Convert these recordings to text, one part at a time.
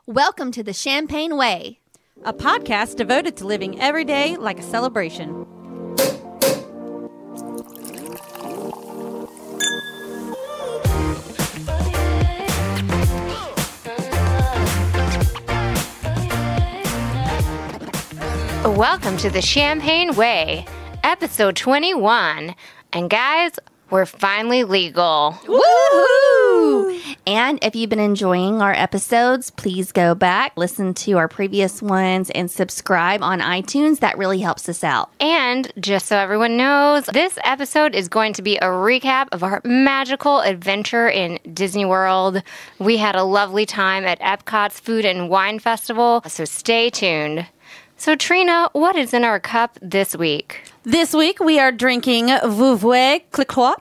Welcome to the Champagne Way, a podcast devoted to living every day like a celebration. Welcome to the Champagne Way, episode 21. And guys, we're finally legal. Woohoo! And if you've been enjoying our episodes, please go back, listen to our previous ones, and subscribe on iTunes. That really helps us out. And just so everyone knows, this episode is going to be a recap of our magical adventure in Disney World. We had a lovely time at Epcot's Food and Wine Festival, so stay tuned. So Trina, what is in our cup this week? This week we are drinking Vouvray Cliquot.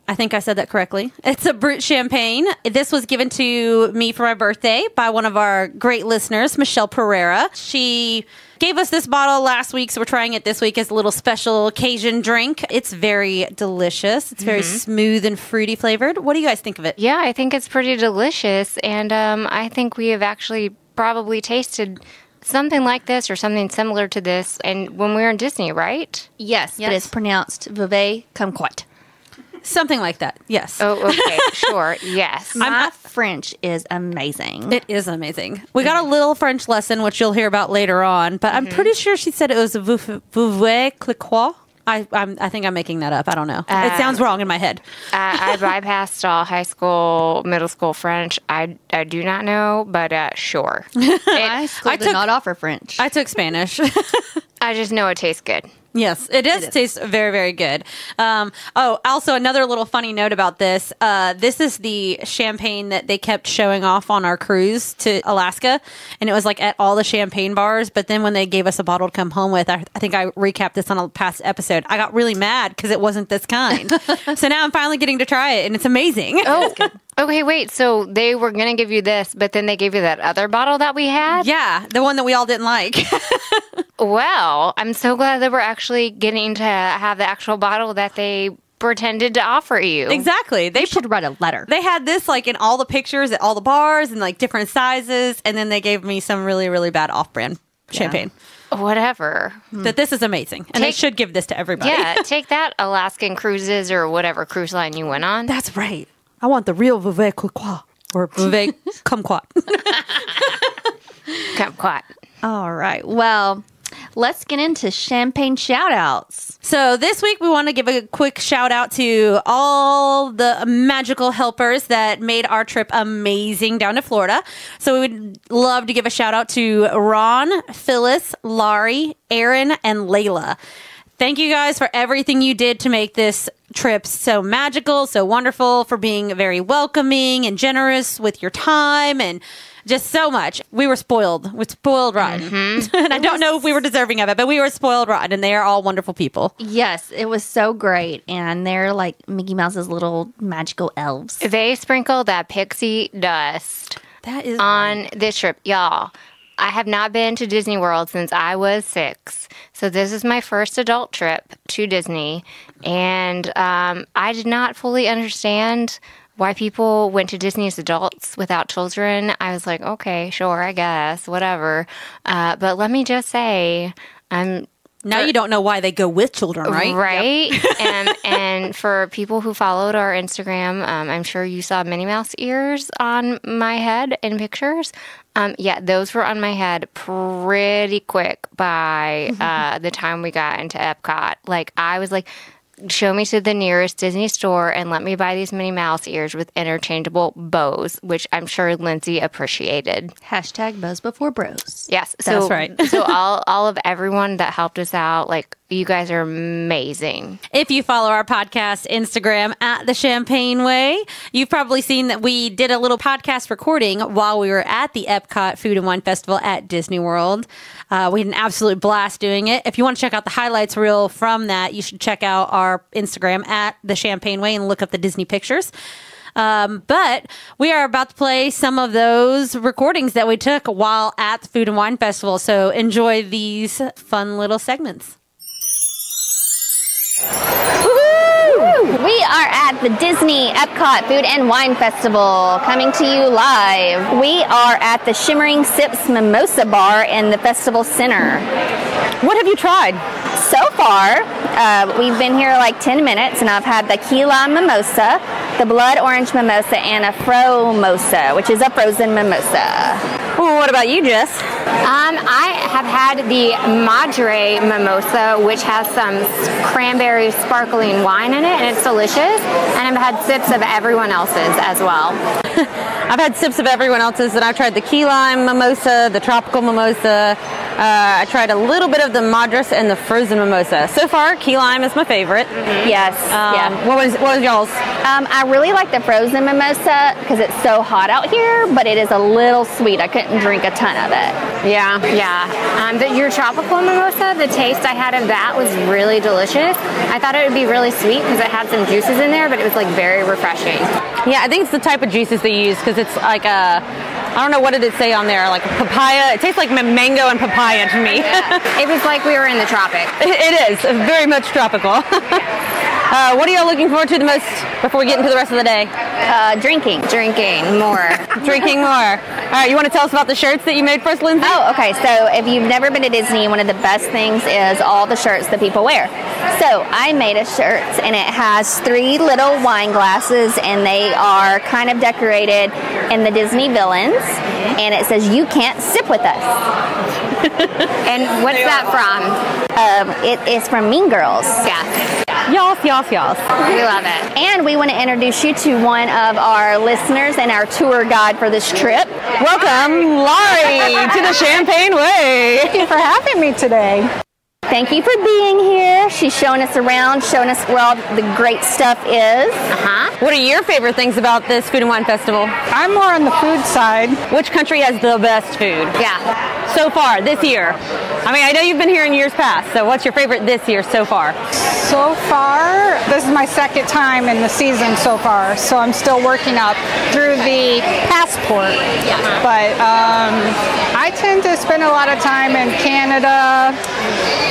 I think I said that correctly. It's a Brut champagne. This was given to me for my birthday by one of our great listeners, Michelle Pereira. She gave us this bottle last week, so we're trying it this week as a little special occasion drink. It's very delicious. It's very smooth and fruity flavored. What do you guys think of it? Yeah, I think it's pretty delicious, and I think we have actually probably tasted something like this or something similar to this and when we were in Disney, right? Yes. But it's pronounced Veuve Kumquat. Something like that, yes. Oh, okay, sure, yes. My French is amazing. It is amazing. We got a little French lesson, which you'll hear about later on, but I'm pretty sure she said it was Vouvray Cliquot. I think I'm making that up. I don't know. It sounds wrong in my head. I bypassed all high school, middle school French. I do not know, but sure. My school did not offer French. I took Spanish. I just know it tastes good. Yes, it does taste very, very good. Also another little funny note about this. This is the champagne that they kept showing off on our cruise to Alaska. And it was like at all the champagne bars. But then when they gave us a bottle to come home with, I think I recapped this on a past episode. I got really mad because it wasn't this kind. So now I'm finally getting to try it and it's amazing. Oh, okay, wait. So they were going to give you this, but then they gave you that other bottle that we had? Yeah, the one that we all didn't like. Well, I'm so glad that we're actually getting to have the actual bottle that they pretended to offer you. Exactly. They should write a letter. They had this like in all the pictures at all the bars and like different sizes. And then they gave me some really, really bad off-brand champagne. Whatever. That this is amazing. And they should give this to everybody. Yeah, take that, Alaskan Cruises or whatever cruise line you went on. That's right. I want the real Vouvray Cliquot or Vouvray Kumquat. Kumquat. All right. Well, let's get into champagne shout-outs. So this week we want to give a quick shout out to all the magical helpers that made our trip amazing down to Florida. So we would love to give a shout out to Ron, Phyllis, Laurie, Aaron, and Layla. Thank you guys for everything you did to make this trip so magical, so wonderful, for being very welcoming and generous with your time and just so much. We were spoiled. We're spoiled rotten. And I don't know if we were deserving of it, but we were spoiled rotten, and they are all wonderful people. Yes, it was so great. And they're like Mickey Mouse's little magical elves. They sprinkled that pixie dust on this trip. Y'all, I have not been to Disney World since I was 6. So this is my first adult trip to Disney. And I did not fully understand why people went to Disney as adults without children. I was like, okay, sure, I guess, whatever. But let me just say, now you don't know why they go with children, right? Right. Yep. And for people who followed our Instagram, I'm sure you saw Minnie Mouse ears on my head in pictures. Yeah, those were on my head pretty quick by the time we got into Epcot. Like, I was like, show me to the nearest Disney store and let me buy these Minnie Mouse ears with interchangeable bows, which I'm sure Lindsay appreciated. Hashtag bows before bros. Yes. That's right. So all of everyone that helped us out, like, you guys are amazing. If you follow our podcast Instagram at The Champagne Way, you've probably seen that we did a little podcast recording while we were at the Epcot Food and Wine Festival at Disney World. We had an absolute blast doing it. If you want to check out the highlights reel from that, you should check out our Instagram at The Champagne Way and look up the Disney pictures. But we are about to play some of those recordings that we took while at the Food and Wine Festival. So enjoy these fun little segments. Woohoo! We are at the Disney Epcot Food and Wine Festival, coming to you live. We are at the Shimmering Sips Mimosa Bar in the Festival Center. What have you tried? So far, we've been here like 10 minutes, and I've had the key lime mimosa, the blood orange mimosa, and a fromosa, which is a frozen mimosa. Well, what about you, Jess? I have had the Madre Mimosa, which has some cranberry sparkling wine in it, and it's delicious. And I've had sips of everyone else's as well. I've had sips of everyone else's, and I've tried the key lime mimosa, the tropical mimosa. I tried a little bit of the Madras and the frozen mimosa. So far, key lime is my favorite. Yes. What was y'all's? I really like the frozen mimosa because it's so hot out here, but it is a little sweet. I couldn't drink a ton of it. Yeah. Your tropical mimosa, the taste I had of that was really delicious. I thought it would be really sweet because it had some juices in there, but it was like very refreshing. Yeah, I think it's the type of juices they use because it's like a, I don't know, what did it say on there? Like a papaya. It tastes like mango and papaya to me. It was like we were in the tropics. It is very much tropical. What are y'all looking forward to the most before we get into the rest of the day? Drinking more. Drinking more. All right, you want to tell us about the shirts that you made for us, Lindsay? Oh, okay. So if you've never been to Disney, one of the best things is all the shirts that people wear. So I made a shirt, and it has 3 little wine glasses, and they are kind of decorated in the Disney villains, and it says, "You can't sip with us." And what's that from? It is from Mean Girls. Yeah. Yas. We love it. And we want to introduce you to one of our listeners and our tour guide for this trip. Welcome, Laurie, to the Champagne Way. Thank you for having me today. Thank you for being here. She's showing us around, showing us where all the great stuff is. What are your favorite things about this Food and Wine Festival? I'm more on the food side. Which country has the best food? Yeah. So far, this year. I mean, I know you've been here in years past, so what's your favorite this year so far? So far, this is my second time in the season so far, so I'm still working up through the passport. But I tend to spend a lot of time in Canada,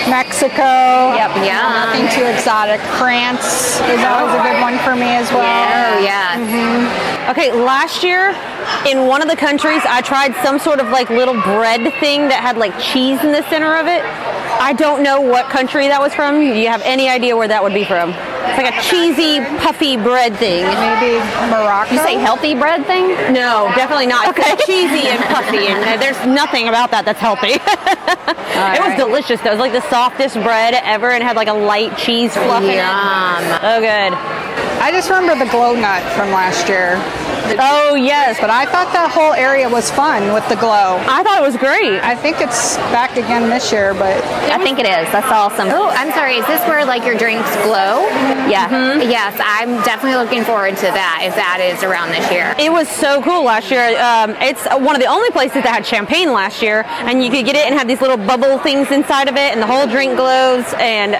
Mexico. Nothing too exotic. France is always a good one for me as well. Oh, yeah. Okay, last year, in one of the countries, I tried some sort of like little bread thing that had like cheese in the center of it. I don't know what country that was from. Do you have any idea where that would be from? It's like a cheesy, puffy bread thing. Maybe Morocco? You say healthy bread thing? No, definitely not. Okay. It's cheesy and puffy, and there's nothing about that that's healthy. It was delicious, though. It was like the softest bread ever, and had like a light cheese fluff in it. Oh, good. I just remember the glow nut from last year. Oh, yes. But I thought that whole area was fun with the glow. I thought it was great. I think it's back again this year, but I think it is. That's awesome. Oh, I'm sorry. Is this where like your drinks glow? Yeah. Yes, I'm definitely looking forward to that if that is around this year. It was so cool last year. It's one of the only places that had champagne last year, and you could get it and have these little bubble things inside of it, and the whole drink glows. And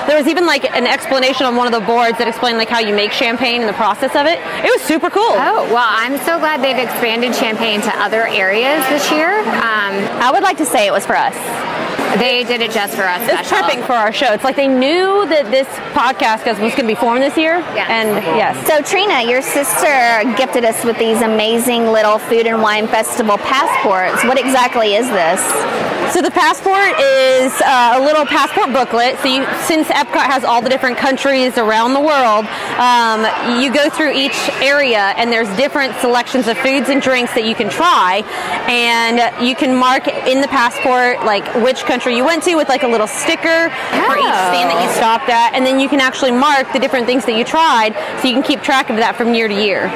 there was even like an explanation on one of the boards that explained like how you make champagne and the process of it. It was super cool. Oh, well, I'm so glad they've expanded champagne to other areas this year. I would like to say it was for us. They did it just for us. It's prepping for our show. It's like they knew that this podcast was going to be formed this year. Yeah. And yes. So Trina, your sister gifted us with these amazing little Food and Wine Festival passports. What exactly is this? So the passport is a little passport booklet. So since Epcot has all the different countries around the world, you go through each area and there's different selections of foods and drinks that you can try. And you can mark in the passport like which country you went to with like a little sticker for each stand that you stopped at. And then you can actually mark the different things that you tried so you can keep track of that from year to year.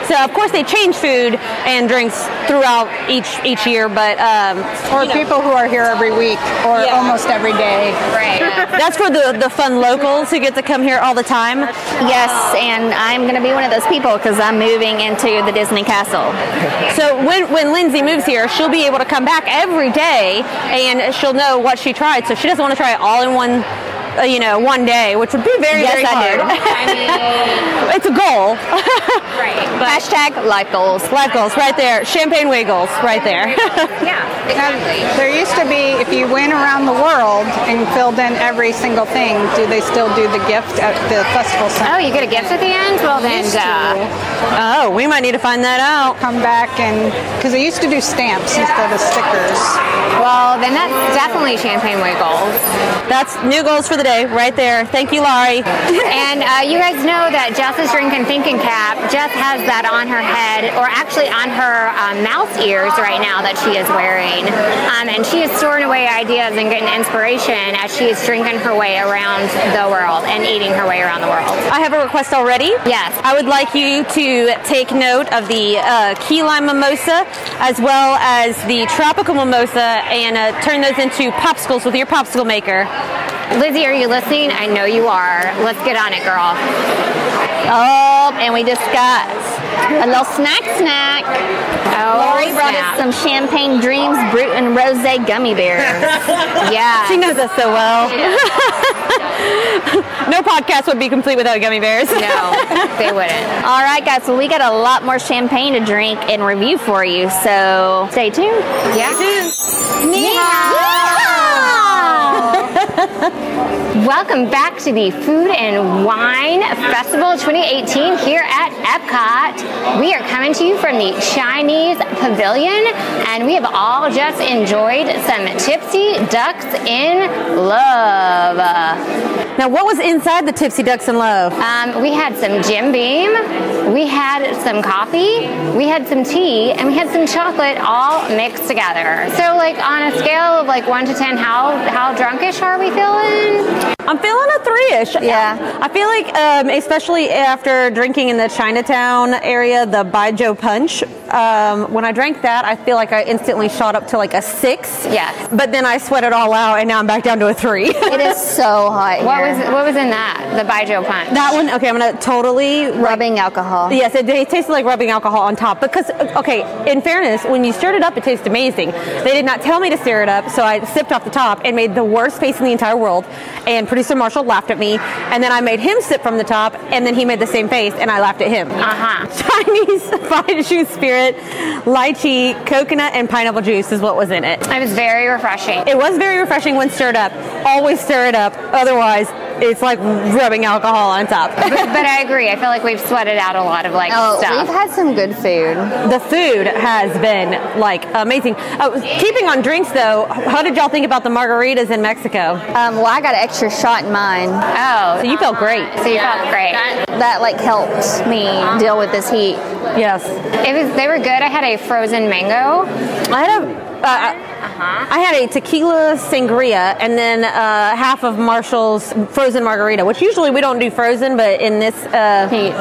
So of course they change food and drinks throughout each year, but people who are here every week or almost every day. Right. That's for the fun locals who get to come here all the time. Yes, and I'm going to be one of those people because I'm moving into the Disney Castle. So when Lindsay moves here, she'll be able to come back every day and she'll know what she tried. So she doesn't want to try it all in one one day, which would be very, very hard. It's a goal. Right. Hashtag life goals. Life goals, right there. Champagne way goals, right there. Yeah, exactly. There used to be, if you went around the world and filled in every single thing, do they still do the gift at the festival center? Oh, you get a gift at the end? Well, then, Oh, we might need to find that out. Come back and, because they used to do stamps instead of stickers. well, then that's definitely Champagne Way goals. That's new goals for the day, right there. Thank you, Laurie. And you guys know that Jess is drinking thinking cap. Jess has that on her head, or actually on her mouse ears right now that she is wearing. And she is storing away ideas and getting inspiration as she is drinking her way around the world and eating her way around the world. I have a request already. Yes. I would like you to take note of the key lime mimosa as well as the tropical mimosa and turn those into popsicles with your popsicle maker. Lizzie, are you listening? I know you are. Let's get on it, girl. Oh, and we just got a little snack. Oh, Lori brought us some Champagne Dreams Brut and Rose gummy bears. Yeah. She knows us so well. No podcast would be complete without gummy bears. No, they wouldn't. All right, guys, so we got a lot more champagne to drink and review for you, so stay tuned. Yeah. Welcome back to the Food and Wine Festival 2018 here at Epcot. We are coming to you from the Chinese Pavilion, and we have all just enjoyed some Tipsy Ducks in Love. Now, what was inside the Tipsy Ducks in Love? We had some Jim Beam, we had some coffee, we had some tea, and we had some chocolate all mixed together. So, like, on a scale of like 1 to 10, how drunkish are we feeling? I'm feeling a 3-ish. Yeah. I feel like, especially after drinking in the Chinatown area, the Baijiu Punch, when I drank that, I feel like I instantly shot up to like a 6. Yes. But then I sweat it all out, and now I'm back down to a 3. It is so hot here. What was in that? The Baijiu Punch? That one, okay, I'm going to totally... Rubbing alcohol. Yes, it tasted like rubbing alcohol on top. Because, okay, in fairness, when you stirred it up, it tasted amazing. They did not tell me to stir it up, so I sipped off the top and made the worst face in the entire world. And producer Marshall laughed at me. And then I made him sip from the top, and then he made the same face, and I laughed at him. Chinese Baijiu spirit, lychee, coconut, and pineapple juice is what was in it. It was very refreshing. It was very refreshing when stirred up. Always stir it up. Otherwise, it's like rubbing alcohol on top. But I agree. I feel like we've sweated out a lot of stuff. We've had some good food. The food has been like amazing. Keeping on drinks though, how did y'all think about the margaritas in Mexico? Well, I got an extra shot in mine. Oh, So you felt great. so you felt great. That helped me deal with this heat. Yes. They were good. I had a frozen mango. I had a tequila sangria and then half of Marshall's frozen margarita, which usually we don't do frozen, but in this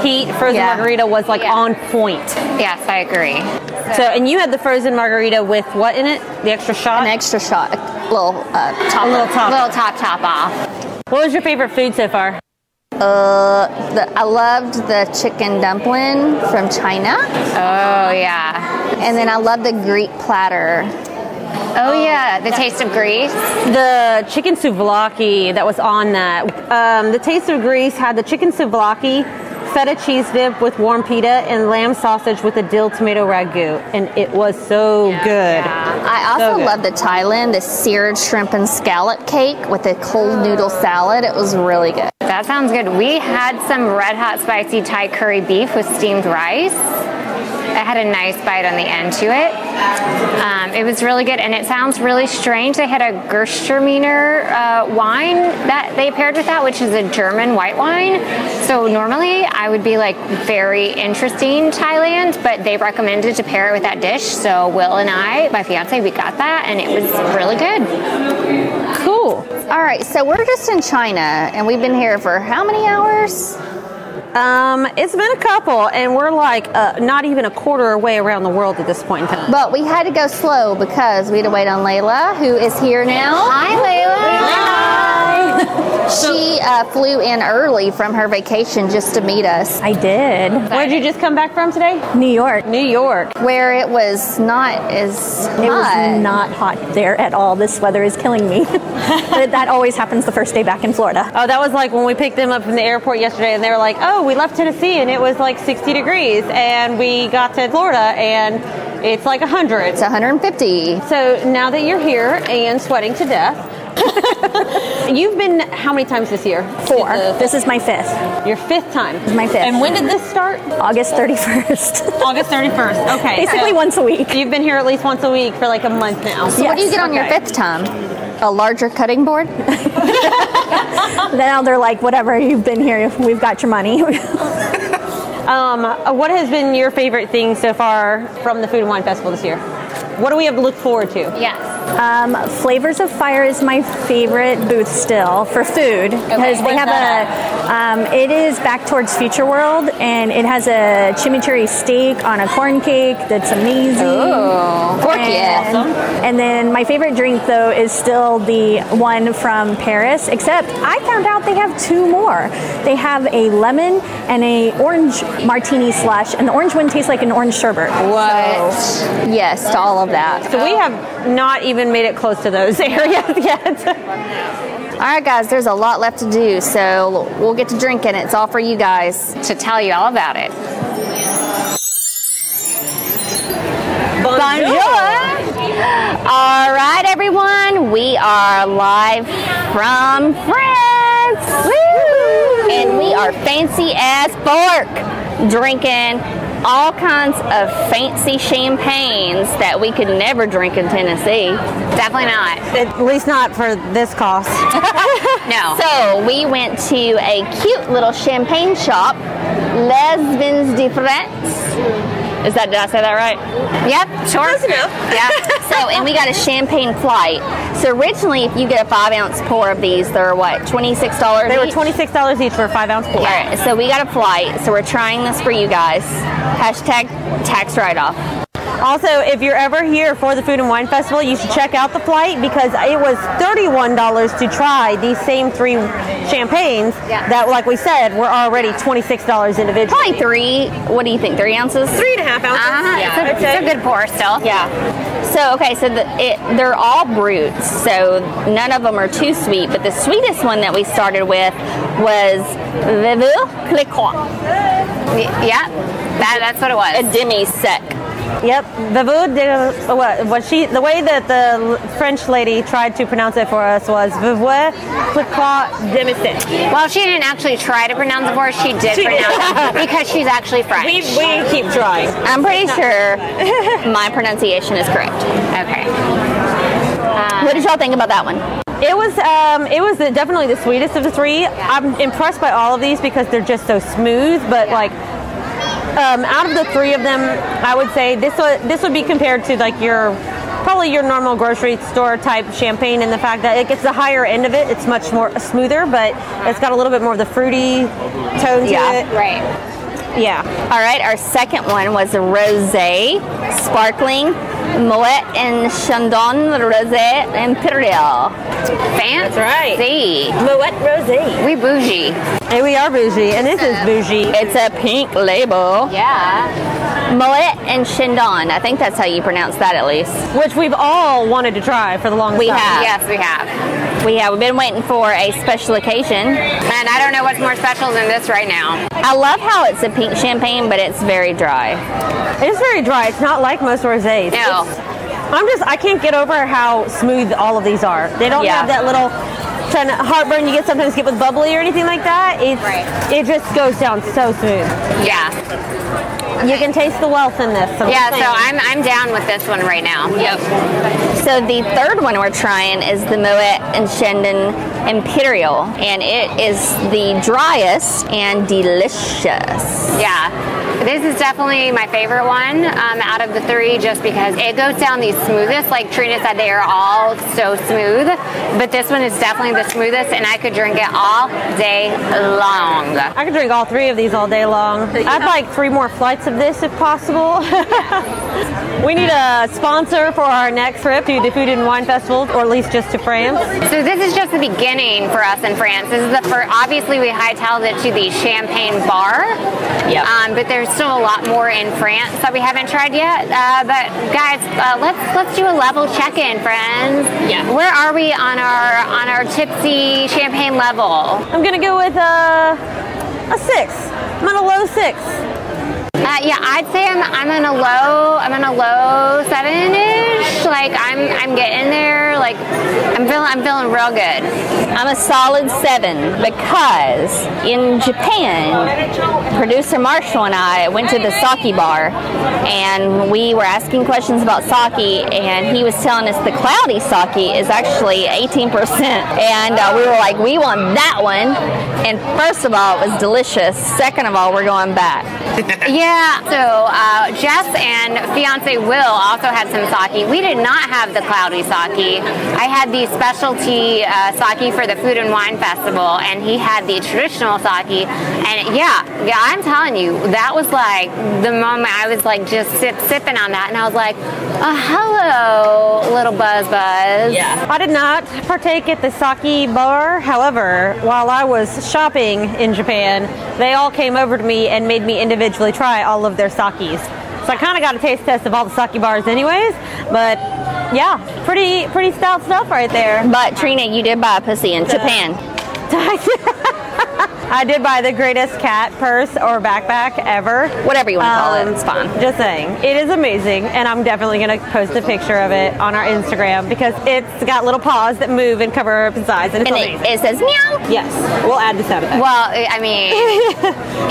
heat frozen margarita was on point. Yes, I agree. So, and you had the frozen margarita with what in it? The extra shot? An extra shot. A little top. Little top off. What was your favorite food so far? I loved the chicken dumpling from China. Oh, yeah. And then I loved the Greek platter. Oh, yeah. The taste of Greece. The chicken souvlaki that was on that. The Taste of Greece had the chicken souvlaki, feta cheese dip with warm pita, and lamb sausage with a dill tomato ragu. And it was so good. Yeah. I also love the Thailand, the seared shrimp and scallop cake with a cold noodle salad. It was really good. That sounds good. We had some red hot spicy Thai curry beef with steamed rice. It had a nice bite on the end to it. It was really good, and it sounds really strange. They had a Gewürztraminer wine that they paired with that, which is a German white wine. So normally I would be very interesting Thailand, but they recommended to pair it with that dish. So Will and I, my fiance, we got that, and it was really good. Cool. All right, so we're just in China, and we've been here for how many hours? It's been a couple, and we're not even a quarter way around the world at this point in time. But we had to go slow because we had to wait on Layla, who is here now. Hi, Layla. Hi. She flew in early from her vacation just to meet us. I did. Where did you just come back from today? New York. New York. Where it was not as hot. It was not hot there at all. This weather is killing me. But that always happens the first day back in Florida. Oh, that was like when we picked them up from the airport yesterday, and they were like, oh, we left Tennessee and it was like 60 degrees, and we got to Florida and it's like 100. It's 150. So now that you're here and sweating to death, you've been how many times this year? 4. This is my 5th. Your 5th time. This is my 5th. And when did this start? August 31st. August 31st. Okay. Basically once a week. You've been here at least once a week for like a month now. So what do you get on your 5th time? A larger cutting board? Now they're like, whatever, you've been here, we've got your money. What has been your favorite thing so far from the Food and Wine Festival this year? What do we have to look forward to? Yes. Flavors of Fire is my favorite booth still for food because they have it is back towards Future World, and it has a chimichurri steak on a corn cake that's amazing. Oh, fork Awesome. And then my favorite drink though is still the one from Paris, except I found out they have 2 more. They have a lemon and a orange martini slush, and the orange one tastes like an orange sherbet. What? So, yes, to all of that. So we have not even made it close to those areas yet. All right, guys, there's a lot left to do, so we'll get to drinking. It's all for you guys To tell you all about it. Bonjour. All right, everyone, we are live from France. Woo! And we are fancy as fork, drinking all kinds of fancy champagnes that we could never drink in Tennessee. Definitely not. At least not for this cost. No. So we went to a cute little champagne shop, Les Vins de France. Did I say that right? Yep, sure. Close enough. Yeah. So, and we got a champagne flight. So originally, if you get a 5-ounce pour of these, they're what, $26 They were each? $26 each for a 5-ounce pour. All right, so we got a flight. So we're trying this for you guys. Hashtag tax write-off. Also, if you're ever here for the Food and Wine Festival, you should check out the flight because it was $31 to try these same 3 champagnes that, like we said, were already $26 individually. Probably 3. What do you think? 3 ounces? 3.5 ounces. It's a good pour still. Yeah. So, okay, so they're all brutes, so none of them are too sweet, but the sweetest one that we started with was Veuve Clicquot. Yeah, that's what it was. A demi-sec. Yep, the way that the French lady tried to pronounce it for us was Veuve Clicquot demi-sec. Well, she didn't actually try to pronounce it for us. She did pronounce it because she's actually French. We keep trying. I'm pretty sure my pronunciation is correct. Okay. What did y'all think about that one? It was definitely the sweetest of the 3. I'm impressed by all of these because they're just so smooth, but like out of the 3 of them, I would say this would be compared to like probably your normal grocery store type champagne in the fact that it gets the higher end of it. It's much more smoother, but it's got a little bit more of the fruity tone to it. Right. Yeah. All right, our second one was a rosé, sparkling, Moet and Chandon Rosé Imperial. Fancy. That's right. Moet Rosé. We bougie. Hey, we are bougie, and this is bougie. It's a pink label. Yeah. Moet and Chandon. I think that's how you pronounce that at least. Which we've all wanted to try for the longest We time. have. Yes, we have. We've been waiting for a special occasion. And I don't know what's more special than this right now. I love how it's a pink champagne, but it's very dry. It is very dry. It's not like most rosés. No. I can't get over how smooth all of these are. They don't have that little kind of heartburn you sometimes get with bubbly or anything like that. It just goes down so smooth. Yeah. You can taste the wealth in this. So I'm down with this one right now. Yep. So the third one we're trying is the Moet and Chandon Imperial, and it is the driest and delicious. Yeah. This is definitely my favorite one out of the 3 just because it goes down the smoothest. Like Trina said, they are all so smooth, but this one is definitely the smoothest, and I could drink it all day long. I could drink all 3 of these all day long. I'd like 3 more flights of this if possible. We need a sponsor for our next trip to the Food and Wine Festival, or at least just to France. So this is just the beginning for us in France. This is the first, obviously we hightailed it to the Champagne bar. Yep. But there's still a lot more in France that we haven't tried yet. But guys, let's do a level check-in, friends. Yeah. Where are we on our tipsy champagne level? I'm gonna go with a 6. I'm on a low 6. Yeah, I'd say I'm in a low 7-ish. Like I'm getting there. Like I'm feeling real good. I'm a solid 7 because in Japan, producer Marshall and I went to the sake bar and we were asking questions about sake, and he was telling us the cloudy sake is actually 18%. And we were like, we want that one. And first of all, it was delicious. Second of all, we're going back. Yeah, so Jess and fiance Will also had some sake. We did not have the cloudy sake. I had the specialty sake for the Food and Wine Festival, and he had the traditional sake. And yeah, I'm telling you, that was like the moment I was like just sipping on that, and I was like, hello, little buzz. Yeah. I did not partake at the sake bar. However, while I was shopping in Japan, they all came over to me and made me individually try all of their sakes. So I kind of got a taste test of all the sake bars anyways, but yeah, pretty stout stuff right there. But Trina, you did buy a pussy in Japan. I did buy the greatest cat purse or backpack ever. Whatever you want to call it, it's fun. Just saying. It is amazing, and I'm definitely going to post a picture of it on our Instagram because it's got little paws that move and cover up its eyes, and it's amazing. It says meow. Yes, we'll add the sound effect. Well, I mean,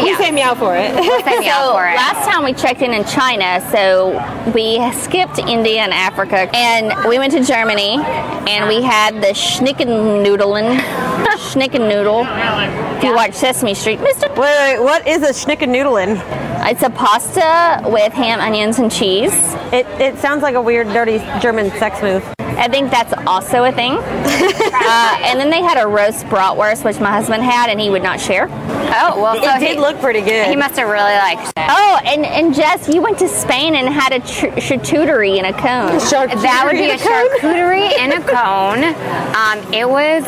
We say meow for it. we'll say meow for it. Last time we checked in China, so we skipped India and Africa, and we went to Germany, and we had the Schnickennudeln. Schnickennoodle. If you watch Sesame Street, Mr. Wait, what is a schnickennoodlin? It's a pasta with ham, onions, and cheese. It sounds like a weird, dirty German sex move. I think that's also a thing. And then they had a roast bratwurst, which my husband had, and he would not share. Oh, well, so It did look pretty good. he must have really liked it. Oh, and Jess, you went to Spain and had a charcuterie in a cone. That would be a charcuterie in a cone. It was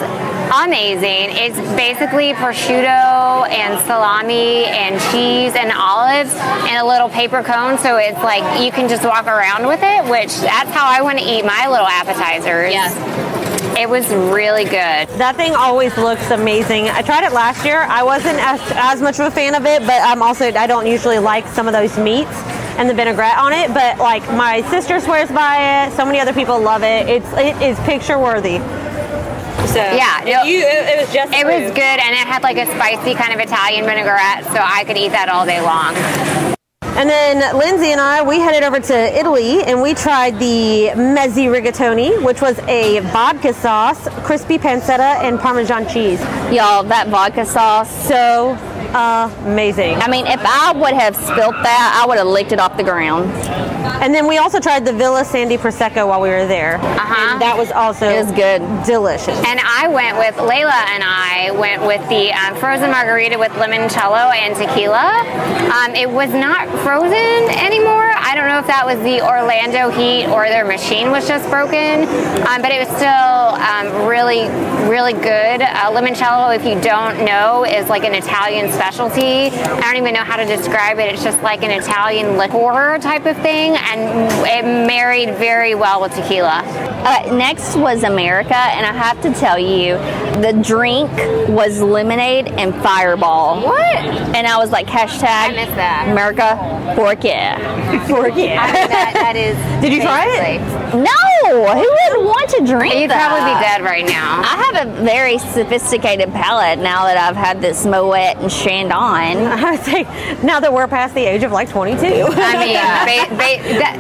amazing. It's basically prosciutto and salami and cheese and olives in a little paper cone, so it's like you can just walk around with it, which that's how I want to eat my little appetizers. Yes. It was really good. That thing always looks amazing. I tried it last year. I wasn't as much of a fan of it, but I don't usually like some of those meats and the vinaigrette on it, but like my sister swears by it. So many other people love it. It is picture worthy. So Yeah, it was just It was good, and it had like a spicy kind of Italian vinaigrette, so I could eat that all day long. And then Lindsay and I, we headed over to Italy and we tried the mezzi rigatoni, which was a vodka sauce, crispy pancetta, and Parmesan cheese. Y'all, that vodka sauce. So amazing. I mean, if I would have spilt that, I would have licked it off the ground. And then we also tried the Villa Sandy Prosecco while we were there. And that was also It was good. delicious. And Layla and I went with the frozen margarita with limoncello and tequila. It was not frozen anymore. I don't know if that was the Orlando heat or their machine was just broken, but it was still really, really good. Limoncello, if you don't know, is like an Italian specialty. I don't even know how to describe it. It's just like an Italian liqueur type of thing, and it married very well with tequila. Next was America, and I have to tell you, the drink was lemonade and Fireball. What? And I was like, hashtag I missed that. America, fork yeah. Fork yeah. I mean, that is. Did you try it? No! Who would want to drink You'd that? probably be dead right now. I have a very sophisticated palate now that I've had this Moet and Chandon. I would say now that we're past the age of like 22. I mean,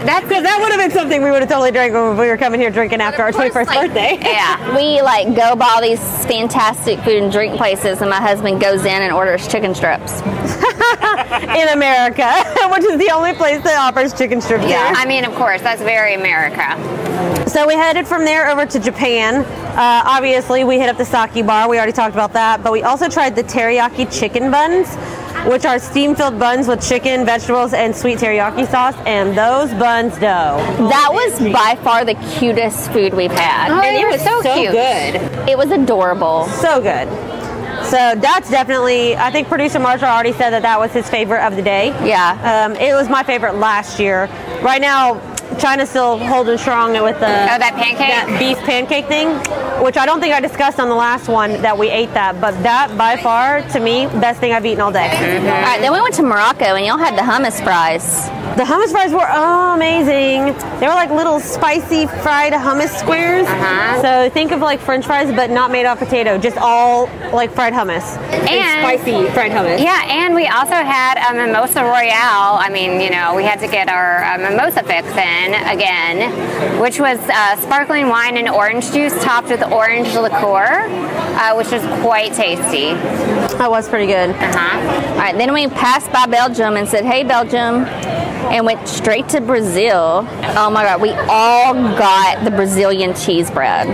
that's Because that would have been something we would have totally drank when we were coming here drinking after our 21st birthday. yeah. We like go by all these fantastic food and drink places, and my husband goes in and orders chicken strips. In America, which is the only place that offers chicken strips here. I mean, of course, that's very America. So we headed from there over to Japan. Obviously, we hit up the sake bar. We already talked about that. But we also tried the teriyaki chicken buns, which are steam-filled buns with chicken, vegetables, and sweet teriyaki sauce, and those buns dough. That was by far the cutest food we've had. Oh, And it was so cute. good. It was adorable. So good. So that's definitely, I think producer Marshall already said that was his favorite of the day. Yeah. It was my favorite last year. Right now, China's still holding strong with the that pancake? that beef pancake thing, which I don't think I discussed on the last one that we ate that, but that by far, to me, best thing I've eaten all day. All right, then we went to Morocco and y'all had the hummus fries. The hummus fries were amazing. They were like little spicy fried hummus squares. So think of like French fries, but not made out of potato, just all like fried hummus. And spicy fried hummus. Yeah, and we also had a mimosa royale. I mean, you know, we had to get our mimosa fix in again, which was sparkling wine and orange juice topped with orange liqueur, which was quite tasty. That was pretty good. All right, then we passed by Belgium and said, hey, Belgium, and went straight to Brazil. Oh my God, we all got the Brazilian cheese bread.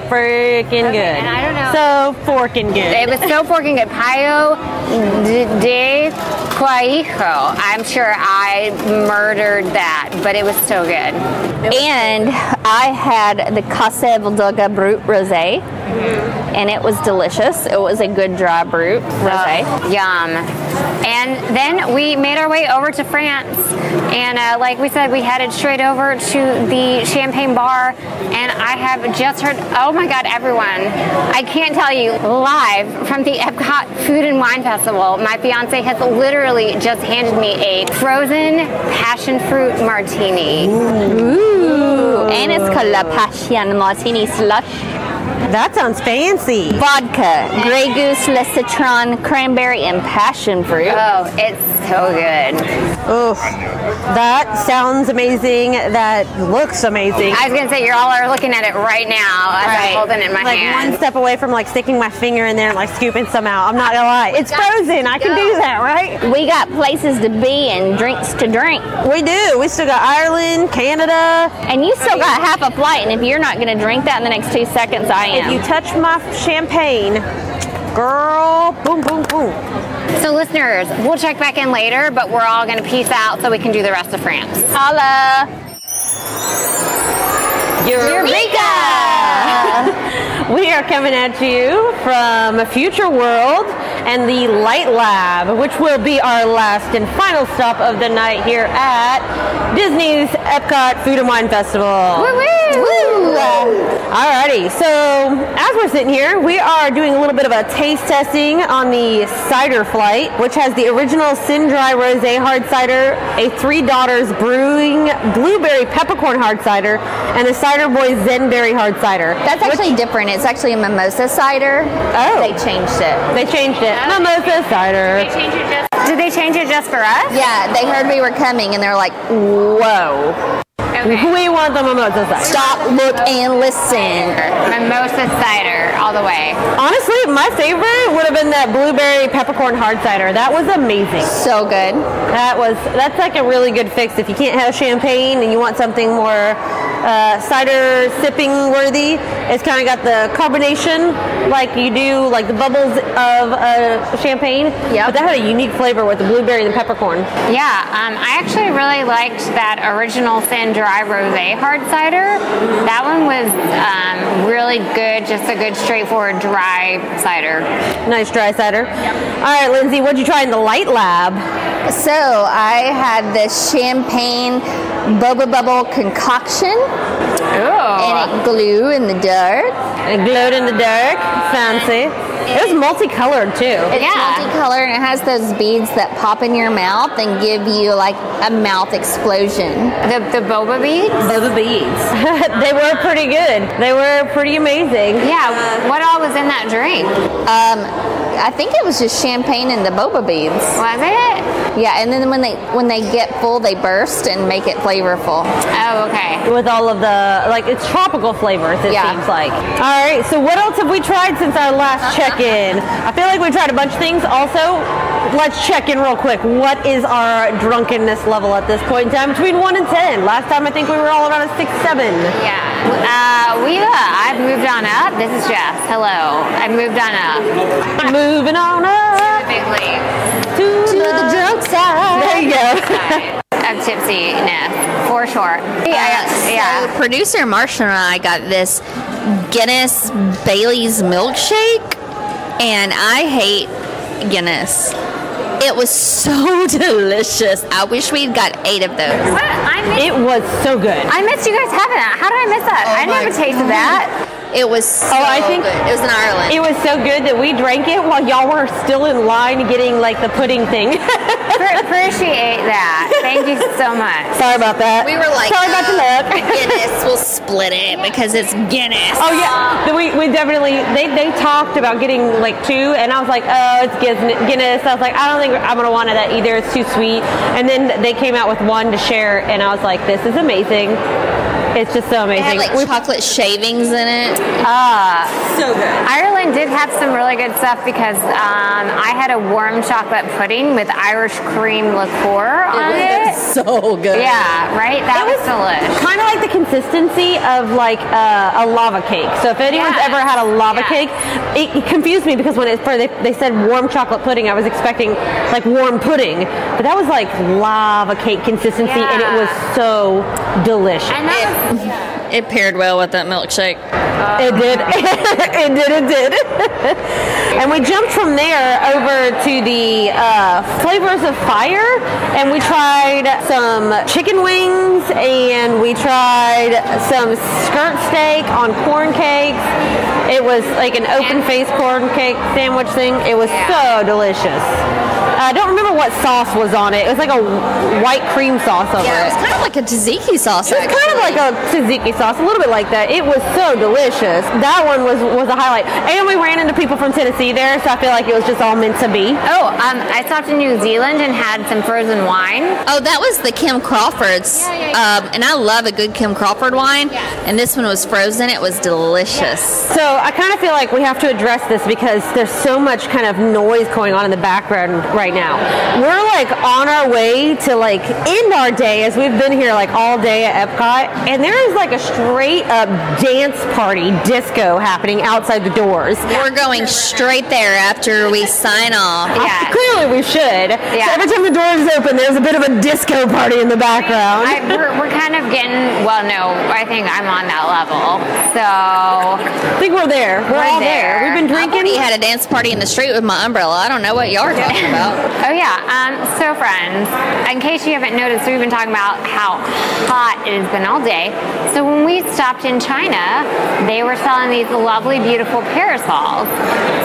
Freaking good. And I don't know. So forking good. It was so freaking good. Paio de Quaijo. I'm sure I murdered that, but it was so good. And I had the Casa Vildoga Brut Rosé, and it was delicious. It was a good dry brut rosé. Yum. And then we made our way over to France, and like we said, we headed straight over to the Champagne Bar, and I have just heard, oh my God, everyone, I can't tell you, live from the Epcot Food and Wine Festival, my fiance has literally just handed me a frozen passion fruit martini. Ooh. And it's called La Passion Martini Slush. That sounds fancy. Vodka, Grey Goose, Le Citron, cranberry, and passion fruit. Oh, it's so good. Oof. That sounds amazing. That looks amazing. I was gonna say, you all are looking at it right now as I'm holding it in my Like hand. one step away from like sticking my finger in there and like scooping some out. I'm not gonna lie. It's frozen. I can do that, right? We got places to be and drinks to drink. We do. We still got Ireland, Canada. And you still got half a flight, and if you're not going to drink that in the next 2 seconds, I am. If you touch my champagne, girl, boom, boom, boom. So listeners, we'll check back in later, but we're all gonna peace out so we can do the rest of France. Holla! Eureka! We are coming at you from Future World and the Light Lab, which will be our last and final stop of the night here at Disney's Epcot Food and Wine Festival. Woo! Alrighty, so as we're sitting here, we are doing a little bit of a taste testing on the cider flight, which has the original Sin Dry Rosé hard cider, a Three Daughters Brewing Blueberry Peppercorn hard cider, and the Cider Boy Zenberry hard cider. That's actually different. It's actually a mimosa cider. Oh. They changed it. They changed it. Mimosa cider. Did they change it just for us? Yeah, they heard we were coming, and they're like, whoa. We want the mimosa cider. Stop, look, and listen. Mimosa cider, all the way. Honestly, my favorite would have been that blueberry peppercorn hard cider. That was amazing. So good. That's like a really good fix if you can't have champagne and you want something more cider sipping worthy. It's kind of got the carbonation like you do, like the bubbles of champagne. Yeah. But that had a unique flavor with the blueberry and the peppercorn. Yeah, I actually really liked that original Sin Dry Rosé hard cider. That one was really good, just a good straightforward dry cider. Nice dry cider. Yep. All right, Lindsay, what'd you try in the Light Lab? So I had the champagne boba bubble concoction, and it glue in the dark. It glowed in the dark. Fancy. It was multicolored too. It's multicolored, and it has those beads that pop in your mouth and give you like a mouth explosion. The boba beads? Boba beads. They were pretty good. They were pretty amazing. Yeah, what all was in that drink? I think it was just champagne and the boba beads. Was it? Yeah, and then when they get full, they burst and make it flavorful. Oh, okay. With all of the, like, it's tropical flavors, it seems like. All right, so what else have we tried since our last check-in? I feel like we tried a bunch of things. Also, let's check in real quick. What is our drunkenness level at this point in time? Between 1 and 10. Last time I think we were all around a 6, 7. Yeah. I've moved on up. This is Jess. Hello. I've moved on up. Moving on up. Big league. To the drunk side. There you go. Of tipsiness, for sure. So producer Marsha and I got this Guinness Bailey's milkshake, and I hate Guinness. It was so delicious. I wish we'd got 8 of those. It was so good. I missed you guys having that. How did I miss that? I never tasted that. It was so I think good. It was in Ireland. It was so good that we drank it while y'all were still in line getting like the pudding thing. Appreciate that. Thank you so much. Sorry about that. We were like, sorry about the look. Guinness, we'll split it because it's Guinness. Oh yeah, we definitely they talked about getting like 2, and I was like, oh, it's Guinness. I was like, I don't think I'm gonna want that either. It's too sweet. And then they came out with 1 to share, and I was like, this is amazing. It's just so amazing. It had like chocolate shavings in it. So good. Ireland did have some really good stuff because I had a warm chocolate pudding with Irish cream liqueur on it. So good. Yeah, right? That was delicious. Kind of like the consistency of like a lava cake. So if anyone's ever had a lava cake, it confused me because when they said warm chocolate pudding, I was expecting like warm pudding, but that was like lava cake consistency, and it was so delicious. And that It paired well with that milkshake. It did. It did. And we jumped from there over to the Flavors of Fire, and we tried some chicken wings, and we tried some skirt steak on corn cakes. It was like an open-faced corn cake sandwich thing. It was so delicious. I don't remember what sauce was on it. It was like a white cream sauce over it. Yeah, it was kind of like a tzatziki sauce. It was kind of like a tzatziki sauce, a little bit like that. It was so delicious. That one was a highlight. And we ran into people from Tennessee there, so I feel like it was just all meant to be. I stopped in New Zealand and had some frozen wine. Oh, that was the Kim Crawford's. And I love a good Kim Crawford wine. And this one was frozen. It was delicious. So I kind of feel like we have to address this because there's so much kind of noise going on in the background right now. We're like on our way to like end our day as we've been here like all day at Epcot, and there is like a straight up dance party disco happening outside the doors. We're going straight there after we sign off. Yeah. Clearly we should. Yeah. So every time the doors open, there's a bit of a disco party in the background. We're kind of getting, well, no, I think I'm on that level. So I think we're there. We're all there. We've been drinking. I had a dance party in the street with my umbrella. I don't know what y'all are talking about. Oh yeah, so friends, in case you haven't noticed, we've been talking about how hot it has been all day. So when we stopped in China, they were selling these lovely, beautiful parasols.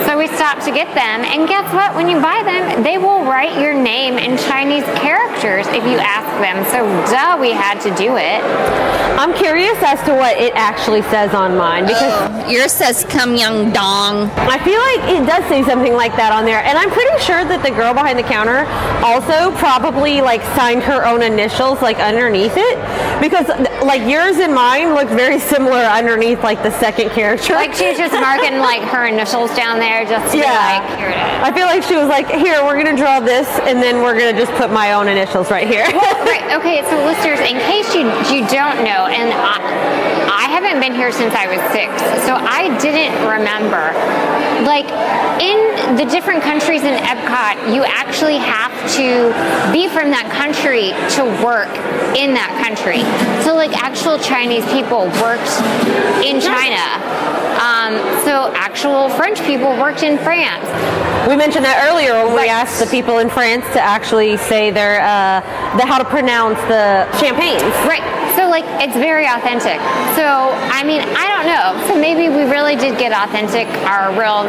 So we stopped to get them, and guess what? When you buy them, they will write your name in Chinese characters if you ask them. So duh, we had to do it. I'm curious as to what it actually says on mine because yours says "Come Young Dong." I feel like it does say something like that on there, and I'm pretty sure that the girl behind the counter also probably like signed her own initials like underneath it, because like yours and mine look very similar underneath like the second character. Like she's just marking like her initials down there just to be like, here it is. I feel like she was like, here, we're gonna draw this, and then we're gonna just put my own initials right here. Right. Okay. So listeners, in case you don't know, and I haven't been here since I was 6, so I didn't remember. Like in the different countries in Epcot, you actually have to be from that country to work in that country. So like actual Chinese people worked in China. So actual French people worked in France. We mentioned that earlier when we asked the people in France to actually say how to pronounce the champagnes. Right. So like it's very authentic. So I mean, I don't know. So maybe we really did get authentic, our real,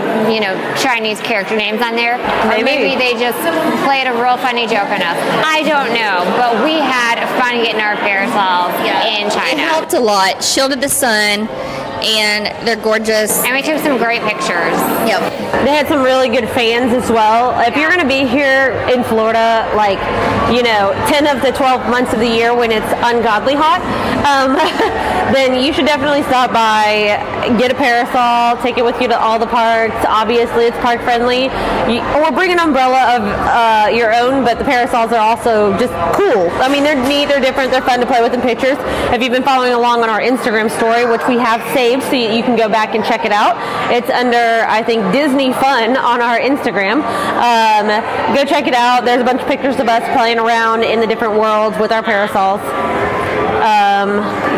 Chinese character names on there. Or maybe they just played a real funny joke on us. I don't know. But we had fun getting our parasols in China. It helped a lot. Shielded the sun. and they're gorgeous. And we took some great pictures. Yep. They had some really good fans as well. If you're going to be here in Florida, like, 10 of the 12 months of the year when it's ungodly hot, then you should definitely stop by, get a parasol, take it with you to all the parks. Obviously, it's park friendly. Or bring an umbrella of your own, but the parasols are also just cool. I mean, they're neat, they're different, they're fun to play with in pictures. If you've been following along on our Instagram story, which we have saved so you can go back and check it out, it's under, I think, Disney Fun on our Instagram. Go check it out. There's a bunch of pictures of us playing around in the different worlds with our parasols.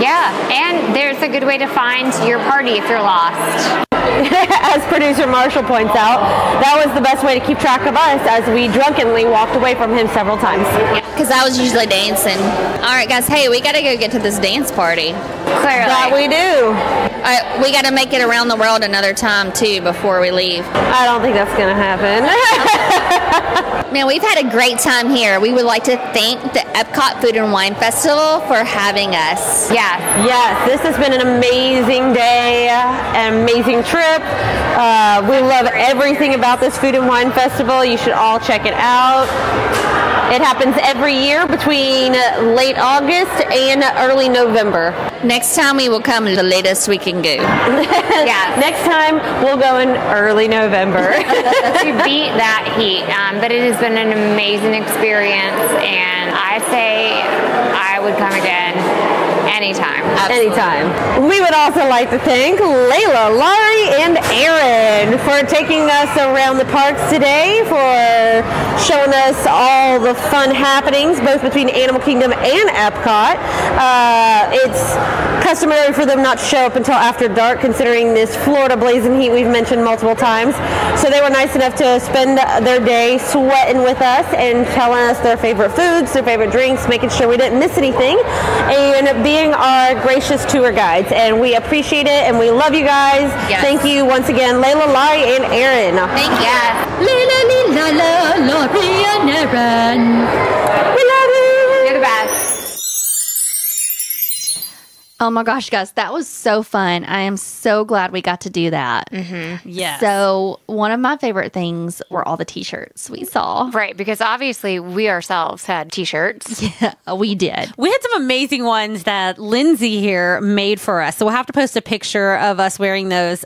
Yeah, and there's a good way to find your party if you're lost. As producer Marshall points out, that was the best way to keep track of us as we drunkenly walked away from him several times. Because I was usually dancing. All right, guys. Hey, we got to go get to this dance party. Clearly. That we do. We got to make it around the world another time, too, before we leave. I don't think that's going to happen. Man, we've had a great time here. We would like to thank the Epcot Food and Wine Festival for having us. Yeah. Yes, this has been an amazing day, an amazing trip. We love everything about this Food and Wine Festival. You should all check it out. It happens every year between late August and early November. Next time we will come the latest we can go. Yeah. Next time we'll go in early November. To beat that heat. But it has been an amazing experience, and I say I would come again anytime. Anytime. We would also like to thank Layla, Laurie, and Aaron for taking us around the parks today, for showing us all the fun happenings, both between Animal Kingdom and Epcot. It's customary for them not to show up until after dark, considering this Florida blazing heat we've mentioned multiple times. So they were nice enough to spend their day sweating with us and telling us their favorite foods, their favorite drinks, making sure we didn't miss anything, and being our gracious tour guides. And we appreciate it, and we love you guys. Yes. Thank you once again, Layla, Laurie, and Aaron. Thank you. Yes. Laurie, and Aaron. We love you. You're the best. Oh my gosh, guys, that was so fun. I am so glad we got to do that. Mm-hmm. Yes. So one of my favorite things were all the T-shirts we saw. Right, because obviously we ourselves had T-shirts. Yeah, we did. We had some amazing ones that Lindsay here made for us. So we'll have to post a picture of us wearing those.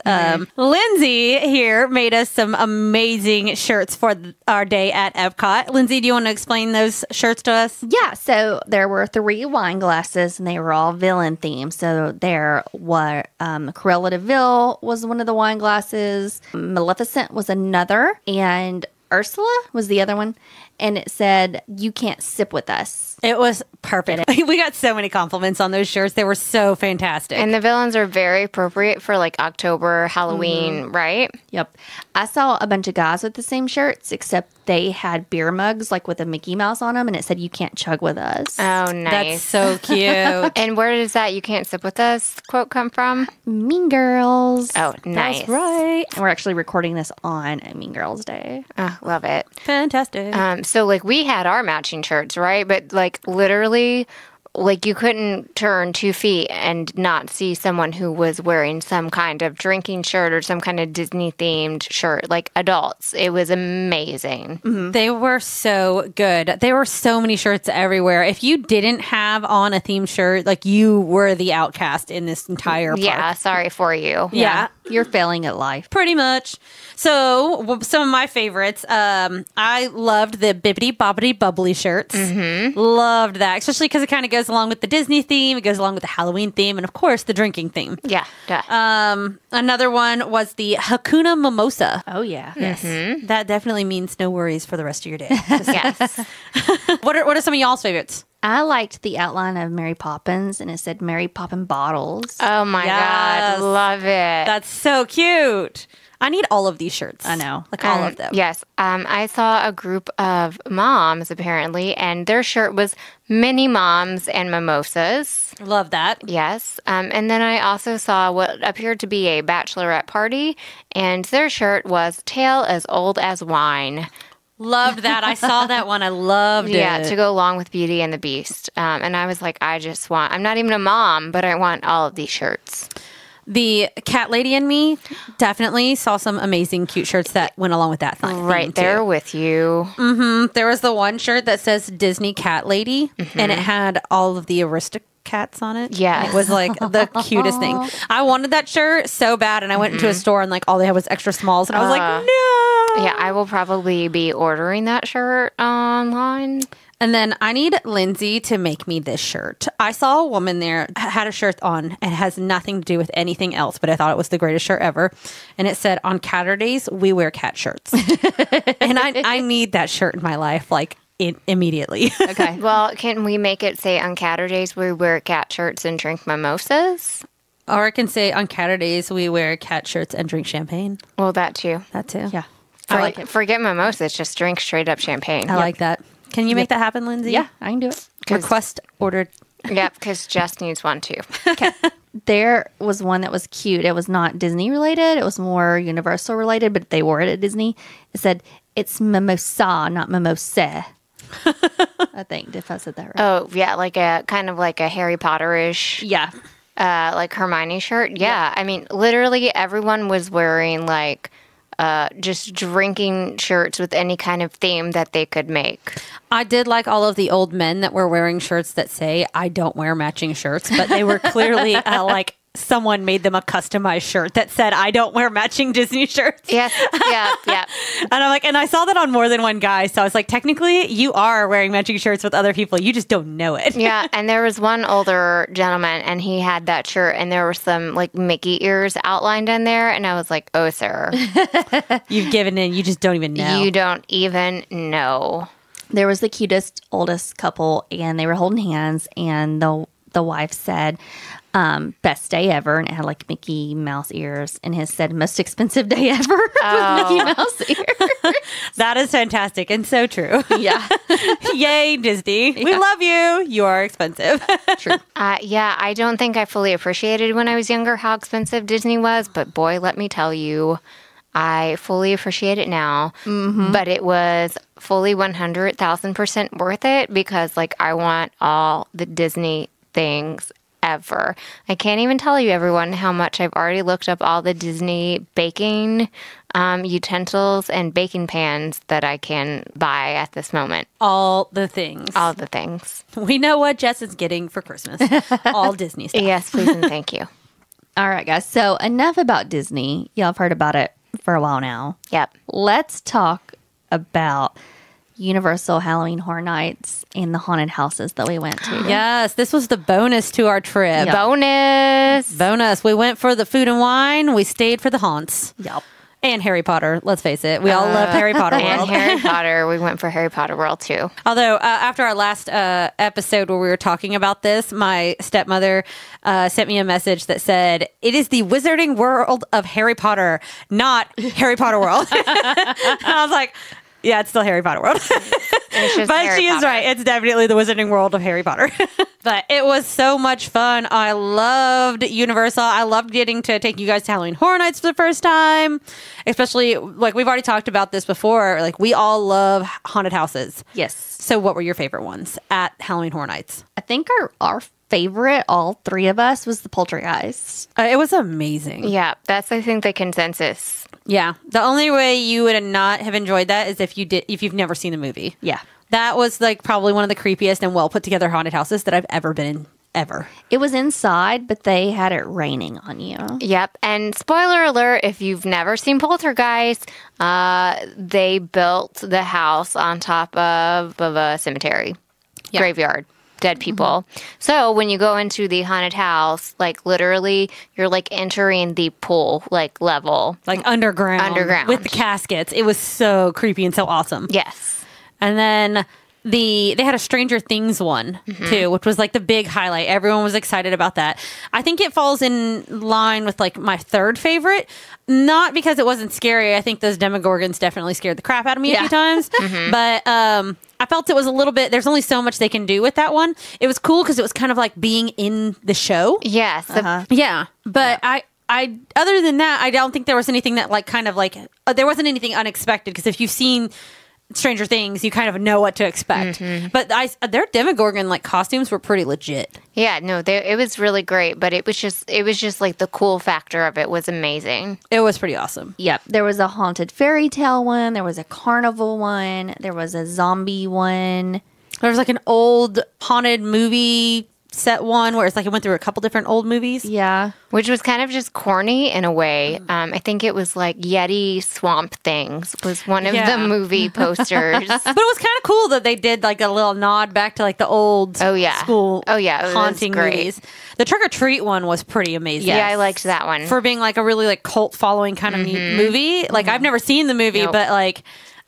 Lindsay here made us some amazing shirts for our day at Epcot. Lindsay, do you want to explain those shirts to us? Yeah, so there were 3 wine glasses, and they were all villain themed. So there were Cruella de Vil was one of the wine glasses, Maleficent was another, and Ursula was the other one. And it said, "You can't sip with us." It was perfect. We got so many compliments on those shirts. They were so fantastic. And the villains are very appropriate for like October, Halloween, right? Yep. I saw a bunch of guys with the same shirts, except they had beer mugs like with a Mickey Mouse on them, and it said, "You can't chug with us." Oh, nice. That's so cute. And where does that "you can't sip with us" quote come from? Mean Girls. Oh, nice. That's right. And we're actually recording this on Mean Girls Day. Oh, love it. Fantastic. So like we had our matching shirts, right? But like literally, like you couldn't turn 2 feet and not see someone who was wearing some kind of drinking shirt or some kind of Disney themed shirt, like adults. It was amazing. Mm-hmm. They were so good. There were so many shirts everywhere. If you didn't have on a themed shirt, like you were the outcast in this entire park. Yeah, sorry for you. Yeah. You're failing at life. Pretty much. So, some of my favorites, I loved the Bibbidi Bobbidi Bubbly shirts. Mm-hmm. Loved that, especially because it kind of goes along with the Disney theme. It goes along with the Halloween theme, and of course, the drinking theme. Yeah. Duh. Another one was the Hakuna Mimosa. Oh, yeah. Yes. Mm-hmm. That definitely means no worries for the rest of your day. Yes. What are some of y'all's favorites? I liked the outline of Mary Poppins, and it said Mary Poppin bottles. Oh my Yes. God. Love it. That's so cute. I need all of these shirts. I know. Like all of them. Yes. I saw a group of moms apparently, and their shirt was Mini Moms and Mimosas. Love that. Yes. And then I also saw what appeared to be a bachelorette party, and their shirt was Tale as Old as Wine. Loved that. I saw that one. I loved it. Yeah, to go along with Beauty and the Beast. And I was like, I'm not even a mom, but I want all of these shirts. The cat lady in me definitely saw some amazing cute shirts that went along with that theme. Right there with you. There was the one shirt that says Disney Cat Lady, and it had all of the Aristocats on it. Yes. It was like the cutest thing. I wanted that shirt so bad, and I went into a store and like all they had was extra smalls, and I was like, no. Yeah, I will probably be ordering that shirt online. And then I need Lindsay to make me this shirt. I saw a woman there had a shirt on. It has nothing to do with anything else, but I thought it was the greatest shirt ever. And it said, on Catterdays, we wear cat shirts. And I need that shirt in my life, like immediately. Okay. Well, can we make it say on Catterdays we wear cat shirts and drink mimosas? Or I can say, on Catterdays, we wear cat shirts and drink champagne. Well, that too. That too. Yeah. I like it. Forget mimosas, just drink straight up champagne. I like that. Can you make that happen, Lindsay? Yeah, I can do it. Request ordered. Yep, because Jess needs one too. Okay. There was one that was cute. It was not Disney related. It was more Universal related, but they wore it at Disney. It said, it's mimosa, not mimosa. I think, if I said that right. Oh, yeah, like a kind of like a Harry Potter-ish, Yeah. like Hermione shirt. Yeah, I mean, literally everyone was wearing like just drinking shirts with any kind of theme that they could make. I did like all of the old men that were wearing shirts that say, I don't wear matching shirts, but they were clearly like someone made them a customized shirt that said, I don't wear matching Disney shirts. Yes, yeah. And I'm like, and I saw that on more than one guy. So I was like, technically, you are wearing matching shirts with other people. You just don't know it. Yeah, and there was one older gentleman, and he had that shirt, and there were some like Mickey ears outlined in there, and I was like, oh, sir. You've given in. You just don't even know. You don't even know. There was the cutest, oldest couple, and they were holding hands, and the wife said, best day ever, and it had like Mickey Mouse ears, and his said most expensive day ever with Mickey Mouse ears. That is fantastic and so true. Yeah. Yay, Disney. We love you. You are expensive. True. Yeah, I don't think I fully appreciated when I was younger how expensive Disney was, but boy, let me tell you, I fully appreciate it now. But it was fully 100,000% worth it because, like, I want all the Disney things ever. I can't even tell you, everyone, how much I've already looked up all the Disney baking utensils and baking pans that I can buy at this moment. All the things. All the things. We know what Jess is getting for Christmas. All Disney stuff. Yes, please and thank you. All right, guys. So enough about Disney. Y'all have heard about it for a while now. Yep. Let's talk about Universal Halloween Horror Nights and the haunted houses that we went to. Yes, this was the bonus to our trip. Yep. Bonus. We went for the food and wine. We stayed for the haunts. Yep. And Harry Potter. Let's face it. We all love Harry Potter And World. Harry Potter. We went for Harry Potter World, too. Although, after our last episode where we were talking about this, my stepmother sent me a message that said, it is the Wizarding World of Harry Potter, not Harry Potter World. And I was like, yeah, it's still Harry Potter World. But she is right. It's definitely the Wizarding World of Harry Potter. But it was so much fun. I loved Universal. I loved getting to take you guys to Halloween Horror Nights for the first time. Especially, like, we've already talked about this before. Like, we all love haunted houses. Yes. So what were your favorite ones at Halloween Horror Nights? I think our favorite, all three of us, was the Poltergeist. It was amazing. Yeah, that's, I think, the consensus. Yeah. The only way you would not have enjoyed that is if you've never seen the movie. Yeah. That was like probably one of the creepiest and well put together haunted houses that I've ever been in, ever. It was inside, but they had it raining on you. Yep. And spoiler alert, if you've never seen Poltergeist, they built the house on top of a cemetery, graveyard, dead people. So when you go into the haunted house, like literally you're like entering the pool like level. Like underground. With the caskets. It was so creepy and so awesome. Yes. And then they had a Stranger Things one too, which was like the big highlight. Everyone was excited about that. I think it falls in line with like my third favorite, not because it wasn't scary. I think those Demogorgons definitely scared the crap out of me a few times, but I felt it was a little bit. There's only so much they can do with that one. It was cool because it was kind of like being in the show. Yes. Yeah, but I other than that, I don't think there was anything that like kind of like there wasn't anything unexpected because if you've seen Stranger Things, you kind of know what to expect. But their Demogorgon like costumes were pretty legit. Yeah, no, it was really great, but it was just like the cool factor of it was amazing. It was pretty awesome. Yep. There was a haunted fairy tale one. There was a carnival one. There was a zombie one. There was like an old haunted movie set one where it's like it went through a couple different old movies. Yeah. Which was kind of just corny in a way. I think it was like Yeti Swamp Things was one of the movie posters. But it was kind of cool that they did like a little nod back to like the old school haunting movies. The Trick or Treat one was pretty amazing. Yeah, I liked that one. For being like a really like cult following kind of movie. Like I've never seen the movie, but like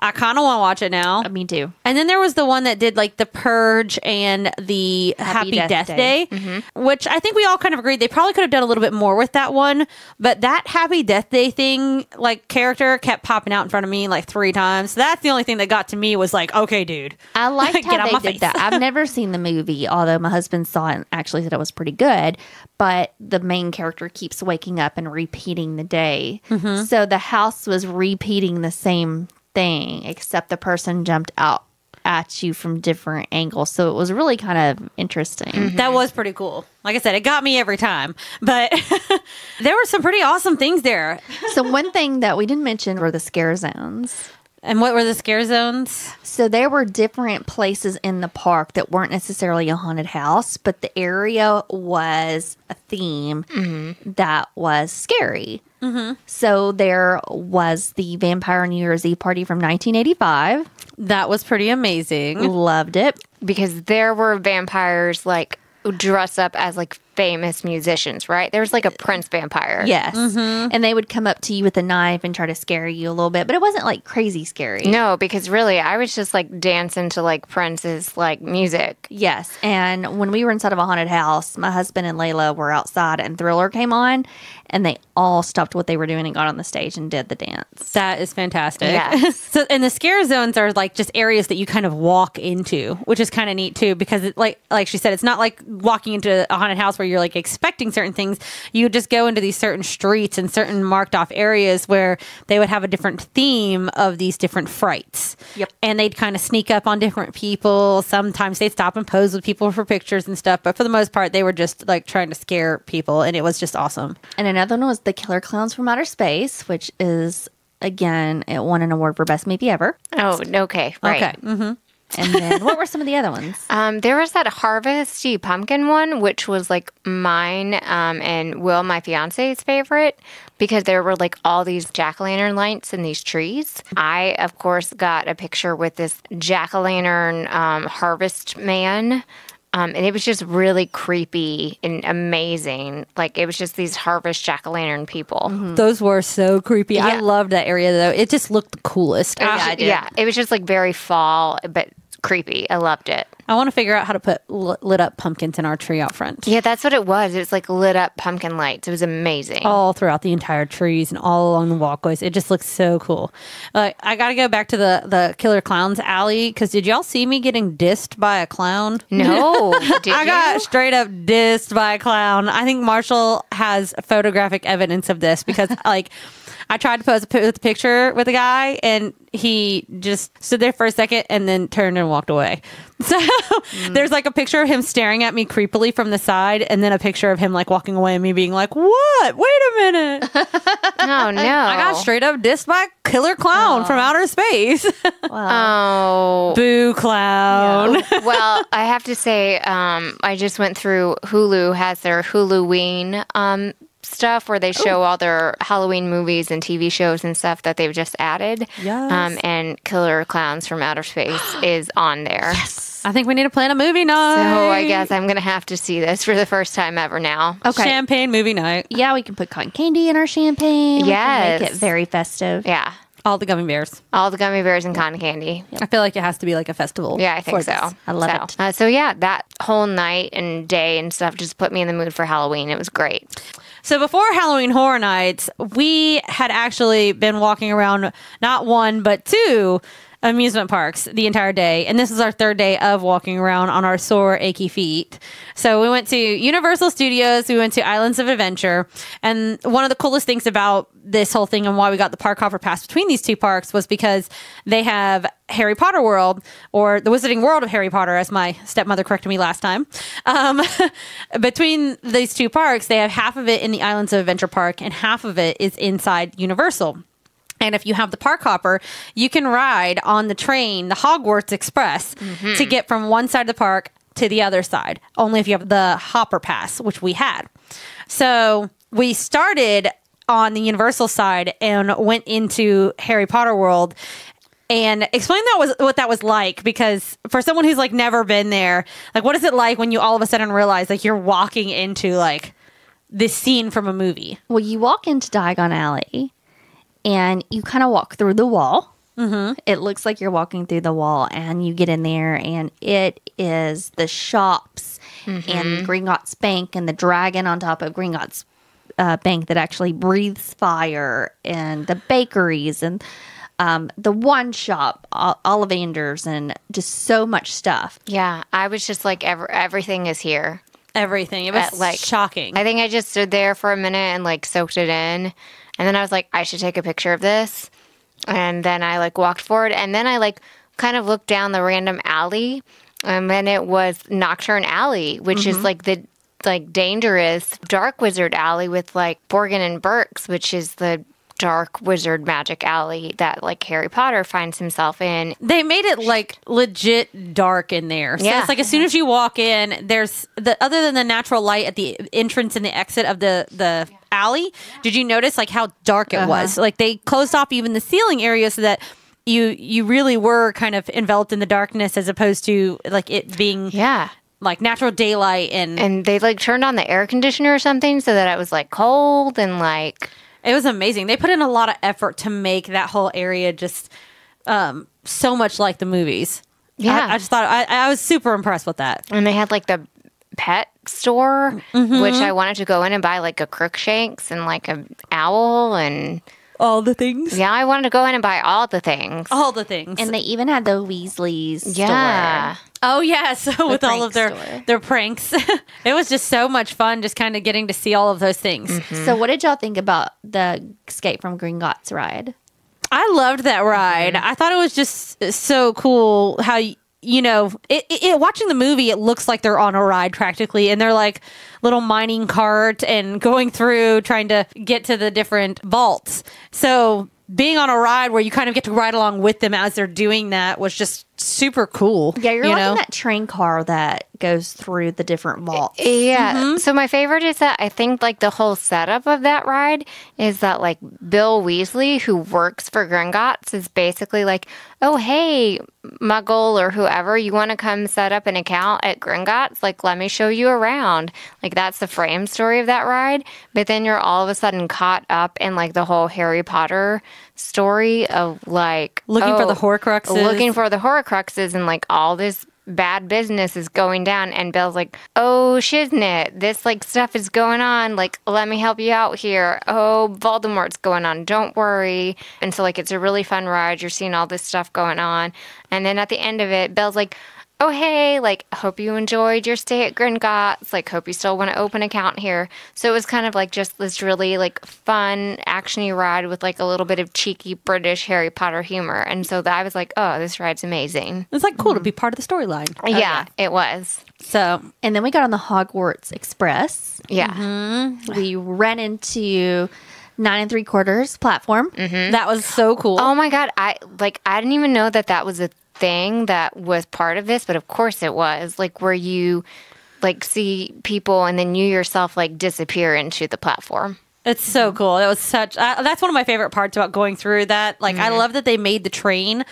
I kind of want to watch it now. Me too. And then there was the one that did like the Purge and the Happy Death Day, which I think we all kind of agreed they probably could have done a little bit more with that one. But that Happy Death Day thing, like character kept popping out in front of me like 3 times. So that's the only thing that got to me was like, okay, dude. I liked how they did that. I've never seen the movie, although my husband saw it and actually said it was pretty good. But the main character keeps waking up and repeating the day. So the house was repeating the same thing, except the person jumped out at you from different angles. So it was really kind of interesting. That was pretty cool. Like I said, it got me every time. But there were some pretty awesome things there. So one thing that we didn't mention were the scare zones. And what were the scare zones? So there were different places in the park that weren't necessarily a haunted house, but the area was a theme that was scary. So there was the Vampire New Year's Eve party from 1985. That was pretty amazing. Loved it. Because there were vampires like dress up as like famous musicians, right? There was like a Prince vampire. Yes. And they would come up to you with a knife and try to scare you a little bit, but it wasn't like crazy scary. No, because really I was just like dancing to like Prince's like music. Yes. And when we were inside of a haunted house, my husband and Layla were outside and Thriller came on and they all stopped what they were doing and got on the stage and did the dance. That is fantastic. Yes. So, and the scare zones are like just areas that you kind of walk into, which is kind of neat too, because it, like she said, it's not like walking into a haunted house where you're like expecting certain things. You just go into these certain streets and certain marked off areas where they would have a different theme of these different frights. Yep. And they'd kind of sneak up on different people. Sometimes they'd stop and pose with people for pictures and stuff. But for the most part, they were just like trying to scare people. And it was just awesome. And another one was the Killer Clowns from Outer Space, which is, again, it won an award for Best Movie Ever. Oh, okay. Right. Okay. And then what were some of the other ones? There was that Harvesty Pumpkin one, which was like mine and Will, my fiance's favorite, because there were like all these jack-o'-lantern lights in these trees. I, of course, got a picture with this jack-o'-lantern harvest man. And it was just really creepy and amazing. Like, it was just these harvest jack-o'-lantern people. Those were so creepy. I loved that area, though. It just looked the coolest. Yeah, it was just like very fall, but creepy. I loved it. I want to figure out how to put lit up pumpkins in our tree out front. Yeah, that's what it was. It was like lit up pumpkin lights. It was amazing. All throughout the entire trees and all along the walkways. It just looks so cool. I got to go back to the Killer Clowns alley, because did y'all see me getting dissed by a clown? No. Did I got straight up dissed by a clown. I think Marshall has photographic evidence of this, because like I tried to pose a picture with a guy and he just stood there for a second and then turned and walked away. So there's like a picture of him staring at me creepily from the side, and then a picture of him like walking away and me being like, what? Wait a minute. Oh, no. I got straight up dissed by a killer clown from outer space. Oh. Boo clown. Yeah. Well, I have to say, I just went through Hulu has their Huluween stuff where they show all their Halloween movies and TV shows and stuff that they've just added. Yes. And Killer Clowns from Outer Space is on there. Yes. I think we need to plan a movie night. So I guess I'm going to have to see this for the first time ever now. Okay. Champagne movie night. Yeah, we can put cotton candy in our champagne. Yes. We can make it very festive. Yeah. All the gummy bears. All the gummy bears and cotton candy. I feel like it has to be like a festival. Yeah, I think for so. this. I love it. So yeah, that whole night and day and stuff just put me in the mood for Halloween. It was great. So before Halloween Horror Nights, we had actually been walking around not one, but two amusement parks the entire day. And this is our third day of walking around on our sore, achy feet. So we went to Universal Studios. We went to Islands of Adventure. And one of the coolest things about this whole thing and why we got the park hopper pass between these two parks was because they have Harry Potter World, or the Wizarding World of Harry Potter, as my stepmother corrected me last time. Between these two parks, they have half of it in the Islands of Adventure Park and half of it is inside Universal. And if you have the park hopper, you can ride on the train, the Hogwarts Express, to get from one side of the park to the other side. Only if you have the hopper pass, which we had. So we started on the Universal side and went into Harry Potter World. And explain what that was like, because for someone who's like never been there, like what is it like when you all of a sudden realize like you're walking into like this scene from a movie? Well, you walk into Diagon Alley and you kind of walk through the wall. It looks like you're walking through the wall, and you get in there, and it is the shops and Gringotts Bank and the dragon on top of Gringotts Bank that actually breathes fire, and the bakeries and the one shop, Ollivanders, and just so much stuff. Yeah, I was just like, everything is here. Everything. It was like shocking. I think I just stood there for a minute and like soaked it in. And then I was like, I should take a picture of this. And then I like walked forward, and then I like kind of looked down the random alley, and then it was Nocturne Alley, which is like the like dangerous dark wizard alley with like Borgin and Burke's, which is the dark wizard magic alley that like Harry Potter finds himself in. They made it like legit dark in there. So it's like as soon as you walk in, there's other than the natural light at the entrance and the exit of the alley, did you notice like how dark it was? Like they closed off even the ceiling area so that you really were kind of enveloped in the darkness, as opposed to like it being like natural daylight. And they like turned on the air conditioner or something so that it was like cold, and like it was amazing. They put in a lot of effort to make that whole area just so much like the movies. Yeah. I just thought I was super impressed with that. And they had like the pet store, which I wanted to go in and buy like a Crookshanks and like an owl and all the things. Yeah, I wanted to go in and buy all the things. All the things. And they even had the Weasleys Yeah. store. Oh, yeah. So with all of store. their pranks, it was just so much fun just kind of getting to see all of those things. So what did y'all think about the Escape from Gringotts ride? I loved that ride. I thought it was just so cool how, you know, watching the movie, it looks like they're on a ride practically. And they're like little mining cart and going through trying to get to the different vaults. So being on a ride where you kind of get to ride along with them as they're doing that was just super cool. Yeah, you're like in that train car that goes through the different vaults. Yeah. So my favorite is that I think like the whole setup of that ride is that like Bill Weasley, who works for Gringotts, is basically like, oh, hey, Muggle or whoever, you want to come set up an account at Gringotts? Like, let me show you around. Like, that's the frame story of that ride. But then you're all of a sudden caught up in like the whole Harry Potter story of like looking for the Horcruxes and like all this bad business is going down, and Bill's like, oh shiznit, this like stuff is going on, like let me help you out here. Oh, Voldemort's going on, don't worry. And so like it's a really fun ride, you're seeing all this stuff going on, and then at the end of it, Bill's like, oh hey, like hope you enjoyed your stay at Gringotts, like hope you still want to open an account here. So it was kind of like just this really like fun actiony ride with like a little bit of cheeky British Harry Potter humor. And so I was like, oh, this ride's amazing. It's like cool to be part of the storyline. Yeah, it was. So, and then we got on the Hogwarts Express. Yeah. We ran into 9 3/4 platform. That was so cool. Oh my God. I didn't even know that was a thing that was part of this, but of course it was, like where you like see people and then you yourself like disappear into the platform. It's so cool. It was such that's one of my favorite parts about going through that. Like I love that they made the train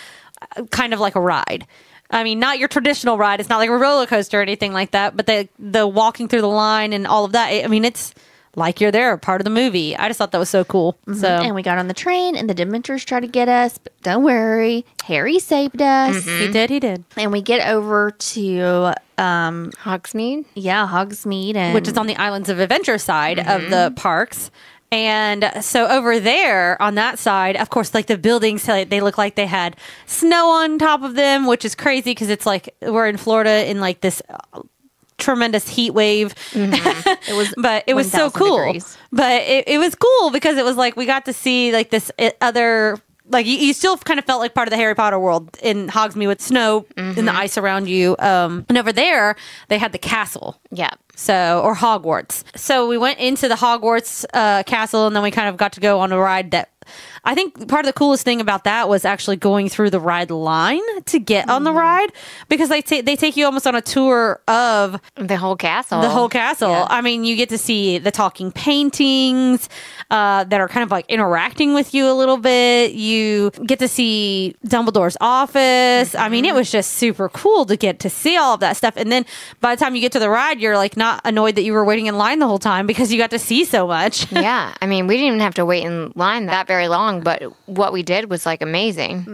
kind of like a ride. I mean, not your traditional ride. It's not like a roller coaster or anything like that, but the walking through the line and all of that, I mean, it's like you're there, part of the movie. I just thought that was so cool. So, and we got on the train, and the Dementors tried to get us, but don't worry, Harry saved us. He did. And we get over to Hogsmeade? Hogsmeade, which is on the Islands of Adventure side of the parks. And so over there on that side, of course, like the buildings, they look like they had snow on top of them, which is crazy because it's like we're in Florida in like this tremendous heat wave. It was, but it was so cool. Degrees. But it was cool because it was like we got to see like this other. Like you still kind of felt like part of the Harry Potter world in Hogsmeade with snow and the ice around you. And over there, they had the castle. Yeah. So, or Hogwarts. So we went into the Hogwarts castle, and then we kind of got to go on a ride that I think part of the coolest thing about that was actually going through the ride line to get on the ride, because they take you almost on a tour of the whole castle. Yeah. I mean, you get to see the talking paintings that are kind of like interacting with you a little bit. You get to see Dumbledore's office. I mean, it was just super cool to get to see all of that stuff. And then by the time you get to the ride, you're like not annoyed that you were waiting in line the whole time because you got to see so much. Yeah. I mean, we didn't even have to wait in line that very long, but what we did was like amazing.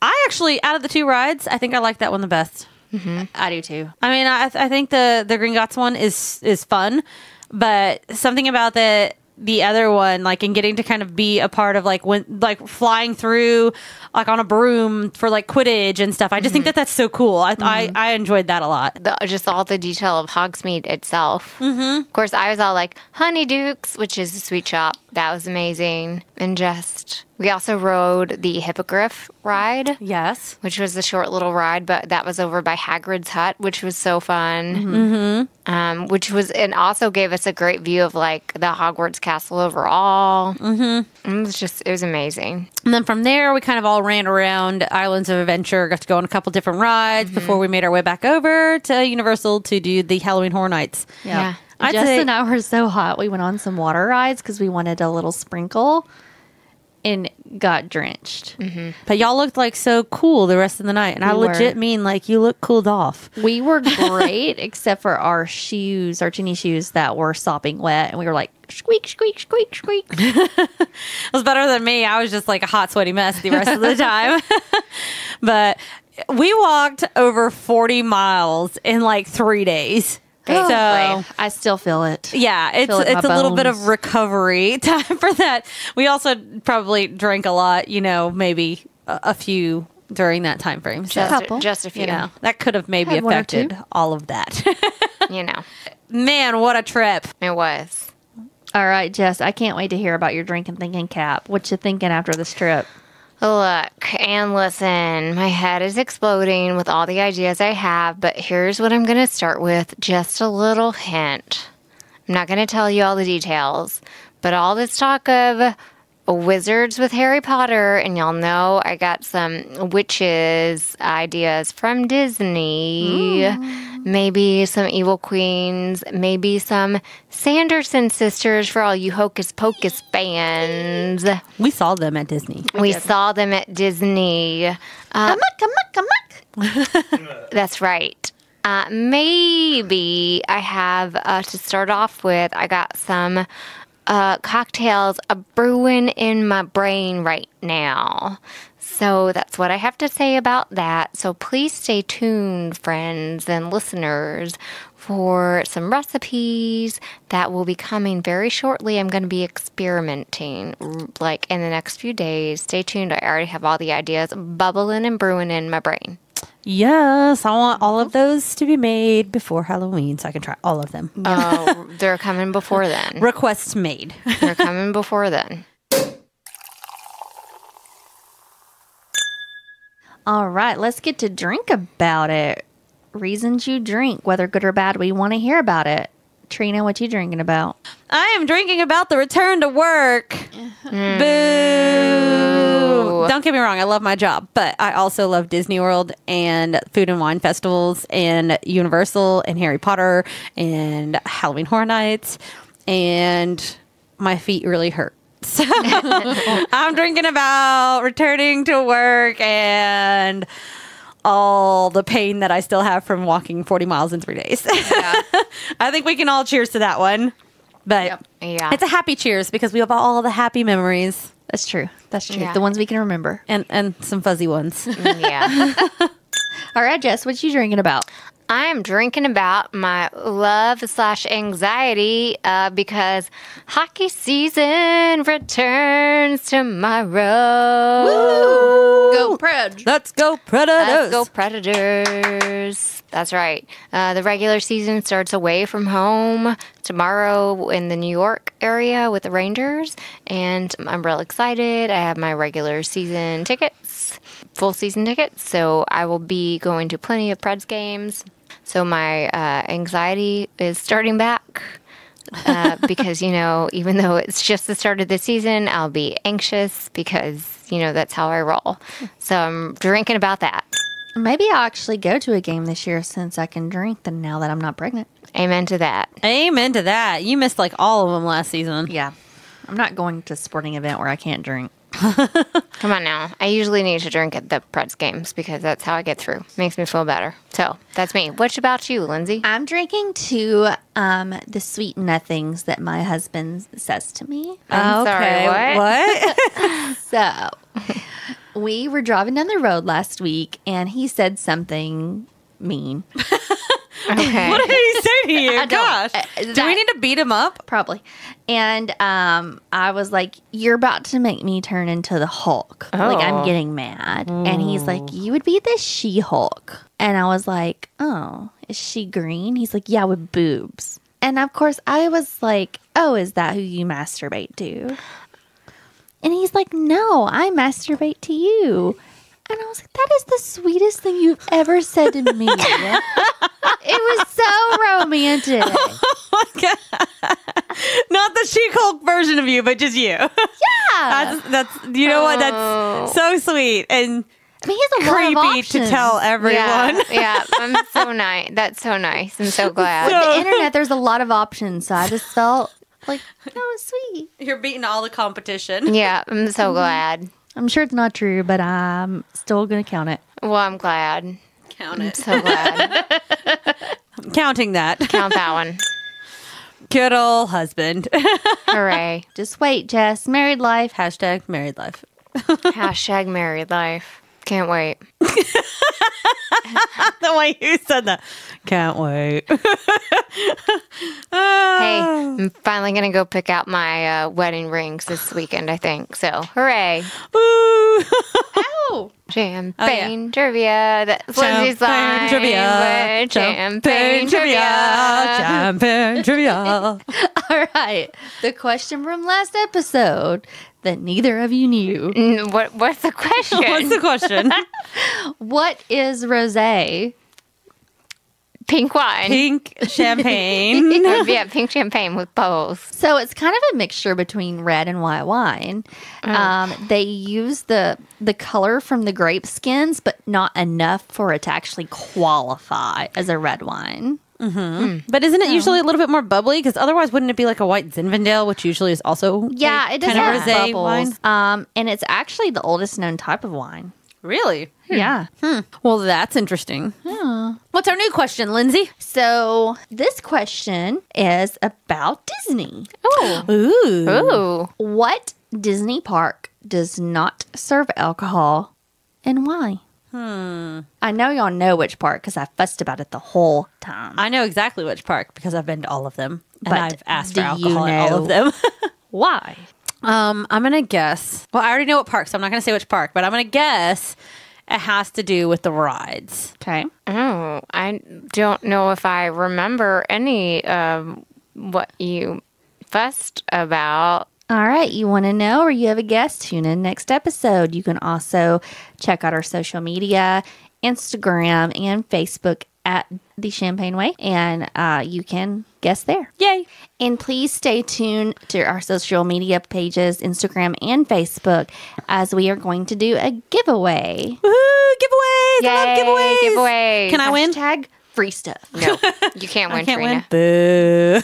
I actually, out of the two rides, I think I like that one the best. I do too. I mean, I think the Gringotts one is fun, but something about the other one, like in getting to kind of be a part of like when like flying through like on a broom for like Quidditch and stuff. I just think that's so cool. I enjoyed that a lot. Just all the detail of Hogsmeade itself. Of course, I was all like Honeydukes, which is a sweet shop. That was amazing. And just, we also rode the Hippogriff ride. Yes. Which was a short little ride, but that was over by Hagrid's hut, which was so fun. Which was, and also gave us a great view of like the Hogwarts castle overall. It was amazing. And then from there, we kind of all ran around Islands of Adventure, got to go on a couple different rides before we made our way back over to Universal to do the Halloween Horror Nights. Yeah. Jess and I were so hot. We went on some water rides because we wanted a little sprinkle and got drenched. But y'all looked like so cool the rest of the night. And I legit mean like you look cooled off. We were great, except for our shoes, our chinny shoes that were sopping wet. And we were like, squeak, squeak, squeak, squeak. It was better than me. I was just like a hot, sweaty mess the rest of the time. But we walked over 40 miles in like 3 days. So I still feel it. Yeah, it's a little bit of recovery time for that. We also probably drank a lot, maybe a few during that time frame. So, just a few. That could have maybe affected all of that. Man, what a trip. It was. All right, Jess, I can't wait to hear about your drinking thinking cap. What you thinking after this trip? Look and listen, my head is exploding with all the ideas I have, but here's what I'm going to start with. Just a little hint. I'm not going to tell you all the details, but all this talk of wizards with Harry Potter, and y'all know I got some witches ideas from Disney. Maybe some evil queens, maybe some Sanderson sisters for all you Hocus Pocus fans. We saw them at Disney. We saw them at Disney. Amok. That's right. Maybe I have, to start off with, I got some cocktails brewing in my brain right now. So that's what I have to say about that. So please stay tuned, friends and listeners, for some recipes that will be coming very shortly. I'm going to be experimenting like in the next few days. Stay tuned. I already have all the ideas bubbling and brewing in my brain. Yes, I want all of those to be made before Halloween so I can try all of them. Oh, they're coming before then. Requests made. They're coming before then. All right, let's get to drink about it. Reasons you drink, whether good or bad, we want to hear about it. Trina, what you drinking about? I am drinking about the return to work. Boo! Don't get me wrong, I love my job, but I also love Disney World and food and wine festivals and Universal and Harry Potter and Halloween Horror Nights, and my feet really hurt. So I'm drinking about returning to work and all the pain that I still have from walking 40 miles in 3 days. Yeah. I think we can all cheers to that one. But it's a happy cheers because we have all the happy memories. That's true. That's true. Yeah. The ones we can remember. And some fuzzy ones. Yeah. All right, Jess, what you drinking about? I'm drinking about my love/anxiety because hockey season returns tomorrow. Go Preds. Let's go Predators. Let's go Predators. That's right. The regular season starts away from home tomorrow in the New York area with the Rangers, and I'm real excited. I have my regular season tickets, full season tickets, so I will be going to plenty of Preds games. So my anxiety is starting back because, even though it's just the start of the season, I'll be anxious because, that's how I roll. So I'm drinking about that. Maybe I'll actually go to a game this year since I can drink now that I'm not pregnant. Amen to that. Amen to that. You missed like all of them last season. Yeah. I'm not going to a sporting event where I can't drink. Come on now. I usually need to drink at the Preds games because that's how I get through. Makes me feel better. So that's me. What about you, Lindsay? I'm drinking to the sweet nothings that my husband says to me. I'm sorry, what? So we were driving down the road last week and he said something mean. Okay. What did he say to you? I don't. Gosh. Do we need to beat him up? Probably. And I was like, you're about to make me turn into the Hulk. Like, I'm getting mad. And he's like, you would be the She-Hulk. And I was like, oh, is she green? He's like, yeah, with boobs. And of course, I was like, oh, is that who you masturbate to? And he's like, no, I masturbate to you. And I was like, that is the sweetest thing you've ever said to me. It was so romantic. Oh my God. Not the She-Hulk version of you, but just you. Yeah. That's you know what? That's so sweet and I mean, he's a lot of creepy options. to tell everyone. Yeah, I'm so nice. That's so nice. I'm so glad. With the internet, there's a lot of options. So I just felt like, that was sweet. You're beating all the competition. Yeah, I'm so glad. I'm sure it's not true, but I'm still going to count it. Well, I'm glad. Count I'm it. so glad. I'm counting that. Count that one. Good old husband. Hooray. Just wait, Jess. Married life. Hashtag married life. Hashtag married life. Can't wait. The way you said that. Can't wait. Hey, I'm finally going to go pick out my wedding rings this weekend, I think. So, hooray. Woo. Oh. Champagne trivia. That's Lindsay's line. Trivia. Champagne trivia. Champagne trivia. All right. The question from last episode that neither of you knew. What's the question? What's the question? What is rosé? Pink wine. Pink champagne. Yeah, pink champagne with both. So it's kind of a mixture between red and white wine. They use the color from the grape skins, but not enough for it to actually qualify as a red wine. But isn't it usually a little bit more bubbly? Because otherwise, wouldn't it be like a white Zinfandel, which usually is also Yeah, it does kind of have rosé bubbles. wine? And it's actually the oldest known type of wine. Really? Yeah. Well, that's interesting. What's our new question, Lindsay? So this question is about Disney. Oh. Ooh. Ooh. What Disney park does not serve alcohol and why? I know y'all know which park because I fussed about it the whole time. I know exactly which park because I've been to all of them. And But I've asked do for you alcohol at all of them. Why? I'm going to guess. Well, I already know what park, so I'm not going to say which park, but I'm going to guess it has to do with the rides. Okay. Oh, I don't know if I remember any of what you fussed about. All right. You want to know or you have a guess? Tune in next episode. You can also check out our social media, Instagram and Facebook at The Champagne Way, and you can guess there. Yay. And please stay tuned to our social media pages, Instagram and Facebook, as we are going to do a giveaway. Woohoo! Giveaways! I love giveaways! Giveaways. Can I win? Hashtag free stuff. No, you can't win, I can't Trina. win. Boo.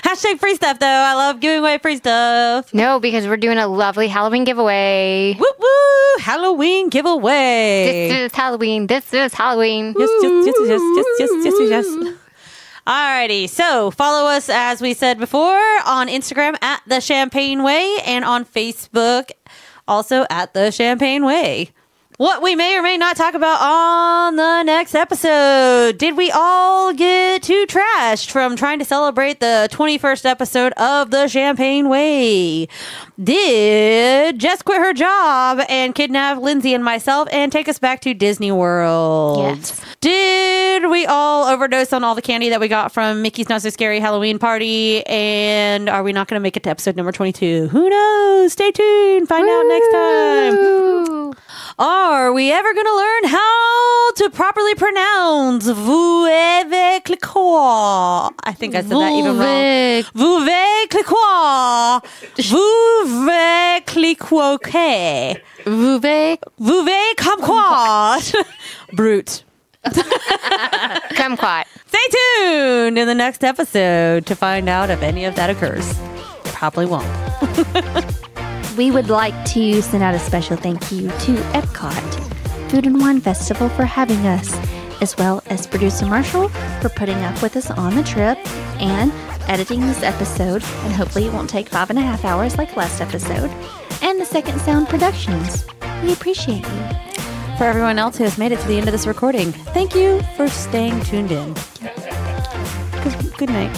Hashtag free stuff, though. I love giving away free stuff. No, because we're doing a lovely Halloween giveaway. Woo woo! Halloween giveaway. This is Halloween. This is Halloween. Yes. Alrighty, so follow us as we said before on Instagram at The Champagne Way and on Facebook also at The Champagne Way. what we may or may not talk about on the next episode. Did we all get too trashed from trying to celebrate the 21st episode of The Champagne Way? Did Jess quit her job and kidnap Lindsay and myself and take us back to Disney World? Yes. Did we all overdose on all the candy that we got from Mickey's Not So Scary Halloween Party? And are we not going to make it to episode number 22? Who knows? Stay tuned. Find out next time. Are we ever going to learn how to properly pronounce Veuve Cliquot? I think I said that even wrong. Veuve Cliquot. Veuve Cliquot. Veuve Kumquat. Brute. Kumquat. Stay tuned in the next episode to find out if any of that occurs. Probably won't. We would like to send out a special thank you to Epcot Food and Wine Festival for having us, as well as producer Marshall for putting up with us on the trip and editing this episode, and hopefully it won't take 5.5 hours like last episode, and the Second Sound Productions. We appreciate you. For everyone else who has made it to the end of this recording, thank you for staying tuned in. Good night.